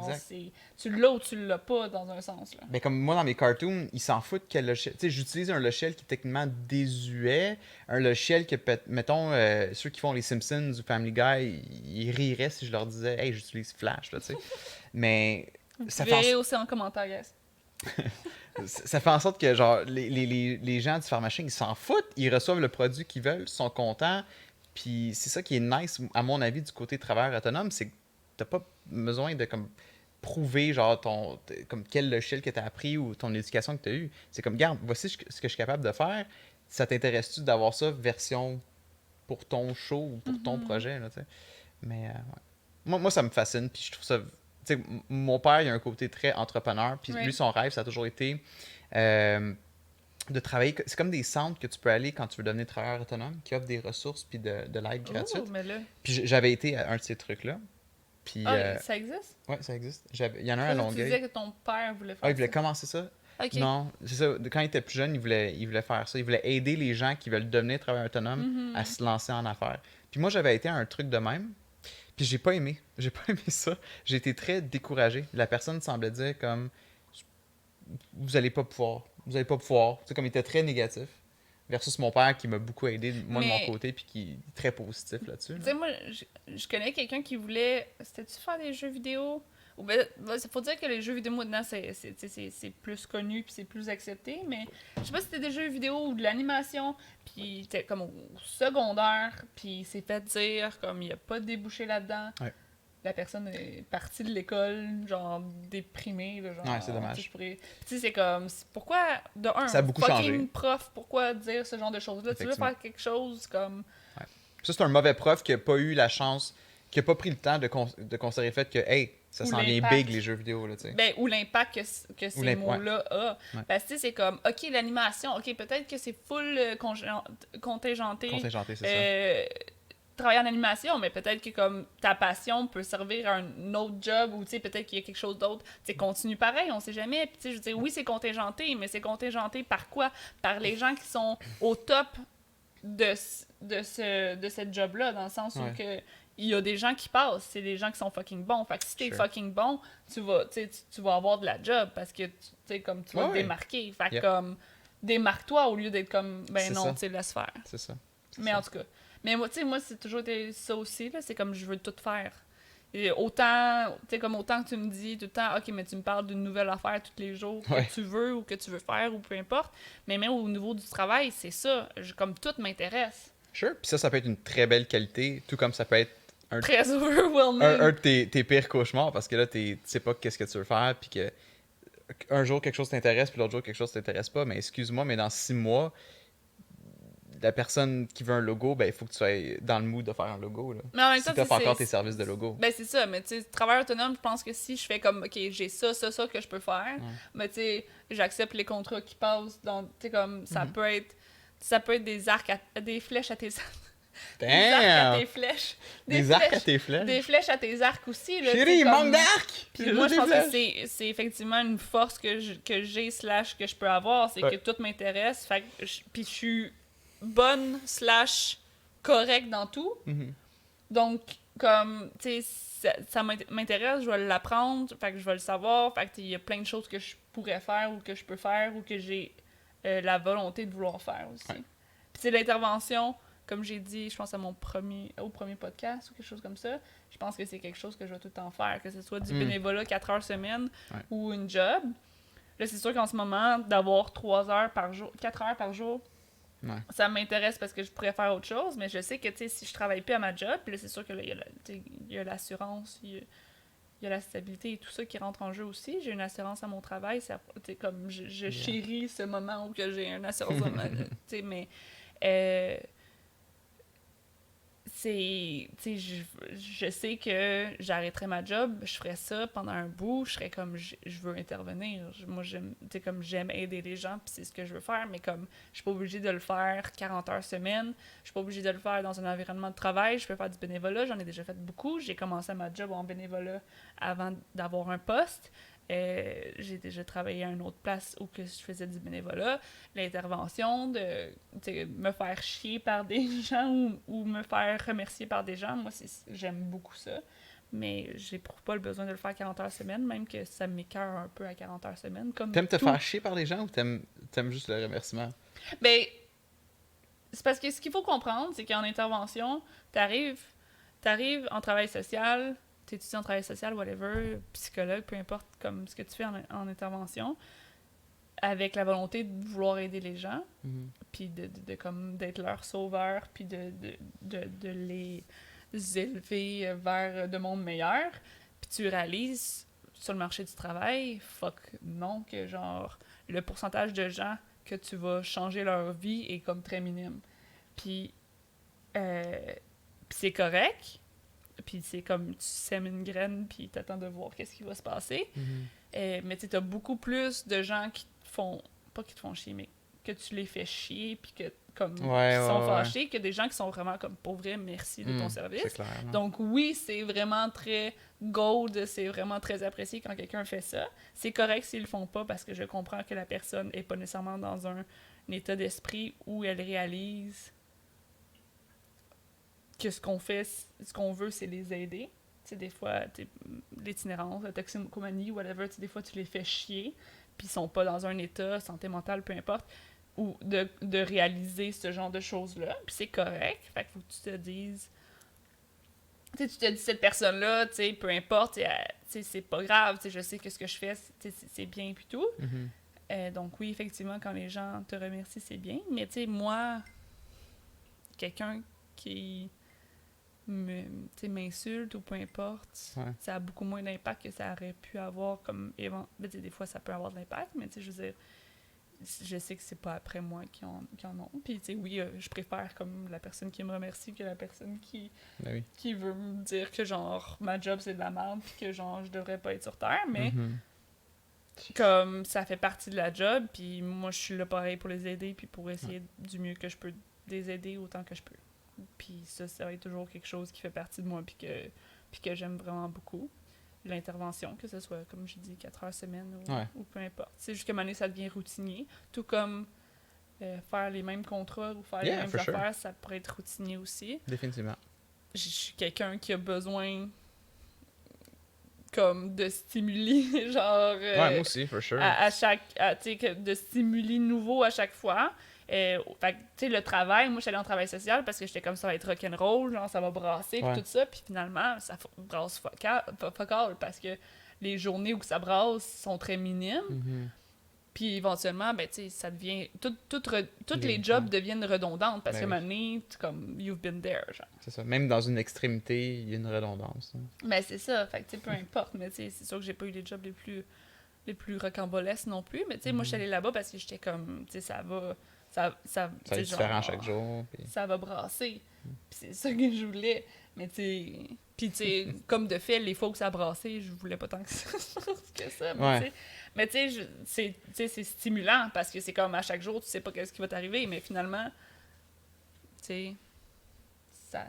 tu l'as ou tu l'as pas, dans un sens, là. Ben, comme moi, dans mes cartoons, ils s'en foutent quel logiciel... Tu sais, j'utilise un logiciel qui est techniquement désuet, un logiciel que, mettons, ceux qui font les Simpsons ou Family Guy, ils riraient si je leur disais « Hey, j'utilise Flash », là, tu sais. Mais... ça fait aussi en commentaire, guys. Ça fait en sorte que, genre, les gens du pharmacien, ils s'en foutent, ils reçoivent le produit qu'ils veulent, sont contents, puis c'est ça qui est nice, à mon avis, du côté travailleur autonome, c'est que t'as pas besoin de, comme, prouver, genre, comme quel logiciel que t'as appris ou ton éducation que t'as eue. C'est comme, regarde, voici ce que je suis capable de faire, ça t'intéresse-tu d'avoir ça version pour ton show ou pour ton projet, là, tu sais. Mais, moi, ça me fascine, puis je trouve ça... T'sais, mon père, il a un côté très entrepreneur, puis lui, son rêve, ça a toujours été de travailler... C'est comme des centres que tu peux aller quand tu veux devenir travailleur autonome, qui offrent des ressources puis de l'aide gratuite. Puis j'avais été à un de ces trucs-là. Puis, ça existe? Oui, ça existe. Il y en a un à Longueuil. Tu disais que ton père voulait faire ça. Il voulait commencer ça. Okay. Non, c'est ça. Quand il était plus jeune, il voulait faire ça. Il voulait aider les gens qui veulent devenir travailleurs autonomes à se lancer en affaires. Puis moi, j'avais été à un truc de même. Puis j'ai pas aimé. J'ai pas aimé ça. J'ai été très découragé. La personne semblait dire comme vous allez pas pouvoir. Vous allez pas pouvoir. Tu sais, comme il était très négatif. Versus mon père qui m'a beaucoup aidé, moi de mon côté, puis qui est très positif là-dessus. Tu sais, moi, je connais quelqu'un qui voulait. C'était-tu faire des jeux vidéo? Ou ben, il faut dire que les jeux vidéo maintenant, c'est plus connu puis c'est plus accepté, mais je sais pas si c'était des jeux vidéo ou de l'animation, puis c'était comme au secondaire, puis il s'est fait dire comme il n'y a pas de débouché là-dedans. Ouais. La personne est partie de l'école, genre déprimée, là, genre. Ouais, c'est dommage. Tu sais, c'est comme, pourquoi, de un, ça a beaucoup fucking changé. Prof, pourquoi dire ce genre de choses-là? Tu veux faire quelque chose comme... Ouais. Ça, c'est un mauvais prof qui n'a pas eu la chance, qui n'a pas pris le temps de considérer le fait que, hey, ça s'en vient big, les jeux vidéo, là, tu sais. Ben, ou l'impact que ces mots-là ont. Ouais. Parce que c'est comme, OK, l'animation, OK, peut-être que c'est full contingenté. Contingenté, c'est ça. Travailler en animation, mais peut-être que comme ta passion peut servir à un autre job ou tu sais peut-être qu'il y a quelque chose d'autre. Tu sais, continue pareil, on sait jamais. Puis tu sais, je veux dire, oui, c'est contingenté, mais c'est contingenté par quoi? Par les gens qui sont au top de cette job-là, dans le sens où que il y a des gens qui passent, c'est des gens qui sont fucking bons. Fait que si t'es fucking bon, tu vas avoir de la job parce que tu vas te démarquer. Fait que comme, démarque-toi au lieu d'être comme, ben non, tu sais, laisse faire. C'est ça. Mais en tout cas, mais moi, tu sais, moi, c'est toujours été ça aussi, là, c'est comme je veux tout faire. Et autant que tu me dis tout le temps, OK, mais tu me parles d'une nouvelle affaire tous les jours que tu veux ou que tu veux faire ou peu importe. Mais même au niveau du travail, c'est ça. Comme tout m'intéresse. Sure. Puis ça peut être une très belle qualité, tout comme ça peut être très overwhelming. Un de tes pires cauchemars parce que là, tu sais pas qu'est-ce que tu veux faire, puis que un jour quelque chose t'intéresse, puis l'autre jour quelque chose t'intéresse pas. Mais excuse-moi, mais dans 6 mois, la personne qui veut un logo, ben il faut que tu sois dans le mood de faire un logo. Là. Mais en même temps, si t'offres encore tes services de logo. Ben c'est ça, mais tu sais, travailleur autonome, je pense que si je fais comme, OK, j'ai ça que je peux faire, mais tu sais, j'accepte les contrats qui passent, donc tu sais, comme, ça peut être des arcs, des flèches à tes Damn! Des arcs à tes flèches. Des arcs à tes flèches? Des flèches à tes arcs aussi. Là, chérie, il manque d'arcs! Puis moi, je pense que c'est effectivement une force que j'ai / que je peux avoir, c'est que tout m'intéresse, fait que puis je suis bonne / correcte dans tout. Donc, comme, tu sais, ça m'intéresse, je vais l'apprendre, fait que je vais le savoir, fait que il y a plein de choses que je pourrais faire ou que je peux faire ou que j'ai la volonté de vouloir faire aussi. Puis c'est l'intervention, comme j'ai dit, je pense à au premier podcast ou quelque chose comme ça, je pense que c'est quelque chose que je vais tout le temps faire, que ce soit du bénévolat 4 heures semaine ou une job. Là, c'est sûr qu'en ce moment, d'avoir 4 heures par jour, ça m'intéresse parce que je pourrais faire autre chose, mais je sais que, tu sais, si je travaille plus à ma job, puis là, c'est sûr que là, il y a l'assurance, il y a la stabilité et tout ça qui rentre en jeu aussi. J'ai une assurance à mon travail, c'est comme, je chéris ce moment où que j'ai une assurance à ma... tu sais, mais... je sais que j'arrêterais ma job, je ferais ça pendant un bout, je serais comme, je veux intervenir. Moi, j'aime aider les gens, puis c'est ce que je veux faire, mais comme, je suis pas obligée de le faire 40 heures semaine, je suis pas obligée de le faire dans un environnement de travail, je peux faire du bénévolat, j'en ai déjà fait beaucoup, j'ai commencé ma job en bénévolat avant d'avoir un poste. J'ai déjà travaillé à une autre place où que je faisais du bénévolat. L'intervention, de me faire chier par des gens ou me faire remercier par des gens, moi, j'aime beaucoup ça. Mais j'éprouve pas le besoin de le faire 40 heures semaine, même que ça m'écoeure un peu à 40 heures semaine. T'aimes te faire chier par les gens ou t'aimes juste le remerciement? Ben, c'est parce que ce qu'il faut comprendre, c'est qu'en intervention, t'arrives en travail social, t'es étudiant en travail social, whatever, psychologue, peu importe comme ce que tu fais en intervention, avec la volonté de vouloir aider les gens, puis comme d'être leur sauveur, puis de les élever vers de mondes meilleurs. Puis tu réalises sur le marché du travail, fuck non, que genre le pourcentage de gens que tu vas changer leur vie est comme très minime. Puis c'est correct. Puis c'est comme tu sèmes une graine, puis t'attends de voir qu'est-ce qui va se passer. Mais tu sais, t'as beaucoup plus de gens qui te font... Pas qui te font chier, mais que tu les fais chier, puis que comme qui sont fâchés, que des gens qui sont vraiment comme, pour vrai, merci de ton service. C'est clair, donc oui, c'est vraiment très gold, c'est vraiment très apprécié quand quelqu'un fait ça. C'est correct s'ils le font pas, parce que je comprends que la personne est pas nécessairement dans un état d'esprit où elle réalise que ce qu'on fait, ce qu'on veut, c'est les aider. Tu sais, des fois, l'itinérance, la toxicomanie, whatever, des fois, tu les fais chier, puis ils sont pas dans un état, santé mentale, peu importe, ou de réaliser ce genre de choses-là, puis c'est correct. Fait qu'il faut que tu te dises... Tu sais, tu te dis, cette personne-là, tu sais, peu importe, tu sais, c'est pas grave, tu sais, je sais que ce que je fais, c'est bien, puis tout. Donc oui, effectivement, quand les gens te remercient, c'est bien, mais tu sais, moi, quelqu'un qui... m'insulte ou peu importe, ça a beaucoup moins d'impact que ça aurait pu avoir comme des fois ça peut avoir de l'impact, mais je veux dire, je sais que c'est pas après moi qui en ont. Puis oui, je préfère comme la personne qui me remercie que la personne qui veut me dire que genre ma job c'est de la merde puis que genre je devrais pas être sur terre, mais comme ça fait partie de la job, puis moi je suis là pareil pour les aider puis pour essayer du mieux que je peux de les aider autant que je peux. Puis ça va être toujours quelque chose qui fait partie de moi puis que j'aime vraiment beaucoup. L'intervention, que ce soit, comme je dis, 4 heures semaine ou peu importe. C'est juste qu'à un moment donné, ça devient routinier. Tout comme faire les mêmes contrats ou faire les mêmes affaires, ça pourrait être routinier aussi. Définitivement. Je suis quelqu'un qui a besoin comme de stimuli, genre... moi aussi, for sure. De stimuli nouveaux à chaque fois. Fait que, tu sais, le travail, moi, j'allais en travail social parce que j'étais comme ça va être rock'n'roll, genre, ça va brasser, puis tout ça. Puis finalement, ça brasse focal parce que les journées où ça brasse sont très minimes. Puis éventuellement, ben, tu sais, ça devient... Toutes les jobs deviennent redondantes parce que maintenant, comme, you've been there, genre. C'est ça. Même dans une extrémité, il y a une redondance. Ben, c'est ça. Fait que, tu sais, peu importe. Mais, tu sais, c'est sûr que j'ai pas eu les jobs les plus rocambolesques non plus. Mais, tu sais, moi, je suis allée là-bas parce que j'étais comme, tu sais, ça va être différent chaque jour. Puis... ça va brasser. Puis c'est ça que je voulais. Mais tu sais... Puis tu sais, comme de fait, les fois où ça a brassé, je voulais pas tant que ça. Mais tu sais, c'est stimulant parce que c'est comme à chaque jour, tu sais pas qu'est-ce qui va t'arriver. Mais finalement, tu sais, ça...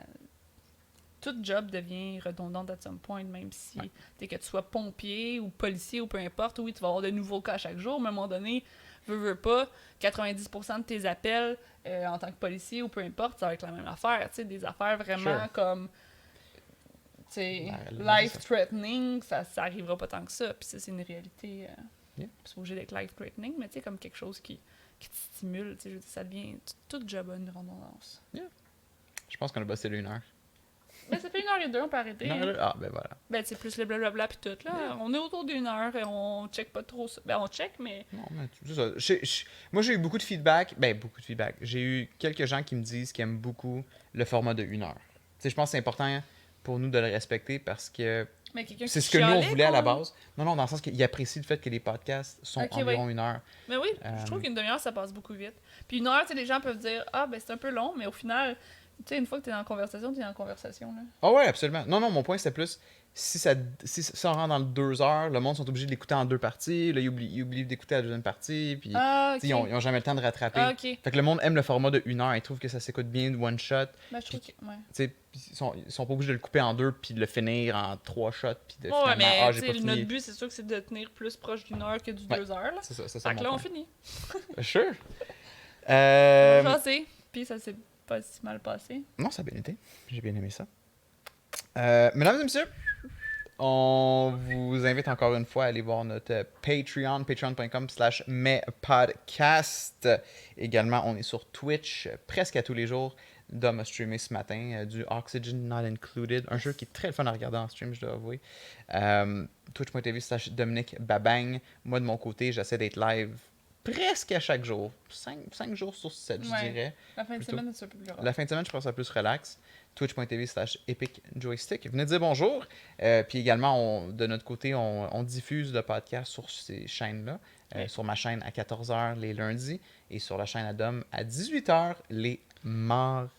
Tout job devient redondant à some point, même si que tu sois pompier ou policier ou peu importe. Oui, tu vas avoir de nouveaux cas à chaque jour, mais à un moment donné... veux pas, 90% de tes appels en tant que policier ou peu importe, ça va être la même affaire, tu sais, des affaires vraiment comme, tu sais, life-threatening, ça arrivera pas tant que ça, puis ça, c'est une réalité, c'est obligé d'être life-threatening, mais tu sais, comme quelque chose qui te stimule, tu sais, ça devient, tout job a une redondance. Je pense qu'on a bossé l'1 heure. Ben, ça fait 1h02, on peut arrêter. Ah, ben voilà. Ben, c'est plus le blablabla pis tout, là. On est autour d'1 heure et on check pas trop ça. Ben, on check, mais... Non, mais c'est ça. Moi, j'ai eu beaucoup de feedback. Ben, beaucoup de feedback. J'ai eu quelques gens qui me disent qu'ils aiment beaucoup le format de 1 heure. Tu sais, je pense que c'est important pour nous de le respecter parce que c'est ce que nous, on voulait à la base. Non, dans le sens qu'ils apprécient le fait que les podcasts sont environ 1 heure. Mais oui, je trouve qu'une demi-heure, ça passe beaucoup vite. Puis 1 heure, tu sais, les gens peuvent dire « Ah, ben c'est un peu long », mais au final... Tu sais, une fois que t'es dans la conversation, t'es dans la conversation, là. Ah ouais, absolument. Non, mon point, c'était plus... Si ça rentre dans le 2 heures, le monde sont obligés de l'écouter en 2 parties. Là, ils oublient d'écouter la deuxième partie. Puis, OK. ils ont jamais le temps de rattraper. OK. Fait que le monde aime le format de 1 heure. Ils trouvent que ça s'écoute bien de one shot. Ben, je trouve que... Ouais. Ils sont pas obligés de le couper en 2 puis de le finir en 3 shots. Puis de Ouais, mais j'ai pas fini. notre but, c'est sûr que c'est de tenir plus proche d'1 heure que du 2 heures. Là. C'est ça. Fait que là, on finit. Sure. On va passer. Puis ça s'est pas si mal passé. Non, ça a bien été. J'ai bien aimé ça. Mesdames et messieurs, on vous invite encore une fois à aller voir notre Patreon, patreon.com/mespodcast. Également, on est sur Twitch presque à tous les jours. Dom a streamé ce matin du Oxygen Not Included, un jeu qui est très fun à regarder en stream, je dois avouer. Twitch.tv/Dominique Babang. Moi, de mon côté, j'essaie d'être live presque à chaque jour. 5 jours sur 7, je dirais. La fin de semaine, c'est un peu plus relax. La fin de semaine, je pense que c'est plus relax. Twitch.tv/EpicJoystick. Venez dire bonjour. Puis également, de notre côté, on diffuse le podcast sur ces chaînes-là. Sur ma chaîne à 14h les lundis et sur la chaîne à Dom à 18h les mardis.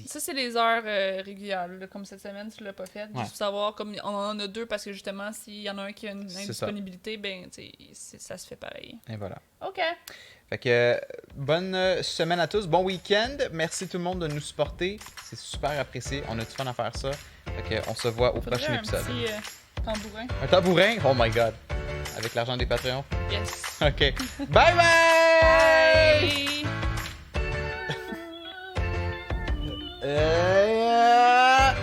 Ça, c'est les heures régulières. Là, comme cette semaine, tu l'as pas fait. Juste pour savoir, comme on en a 2 parce que justement, s'il y en a un qui a une indisponibilité, ben, ça se fait pareil. Et voilà. OK. Fait que bonne semaine à tous, bon week-end. Merci tout le monde de nous supporter. C'est super apprécié. On a du fun à faire ça. Fait que on se voit au prochain épisode. Un petit tambourin. Un tambourin? Oh my god. Avec l'argent des Patreons? Yes. OK. Bye bye! Ah!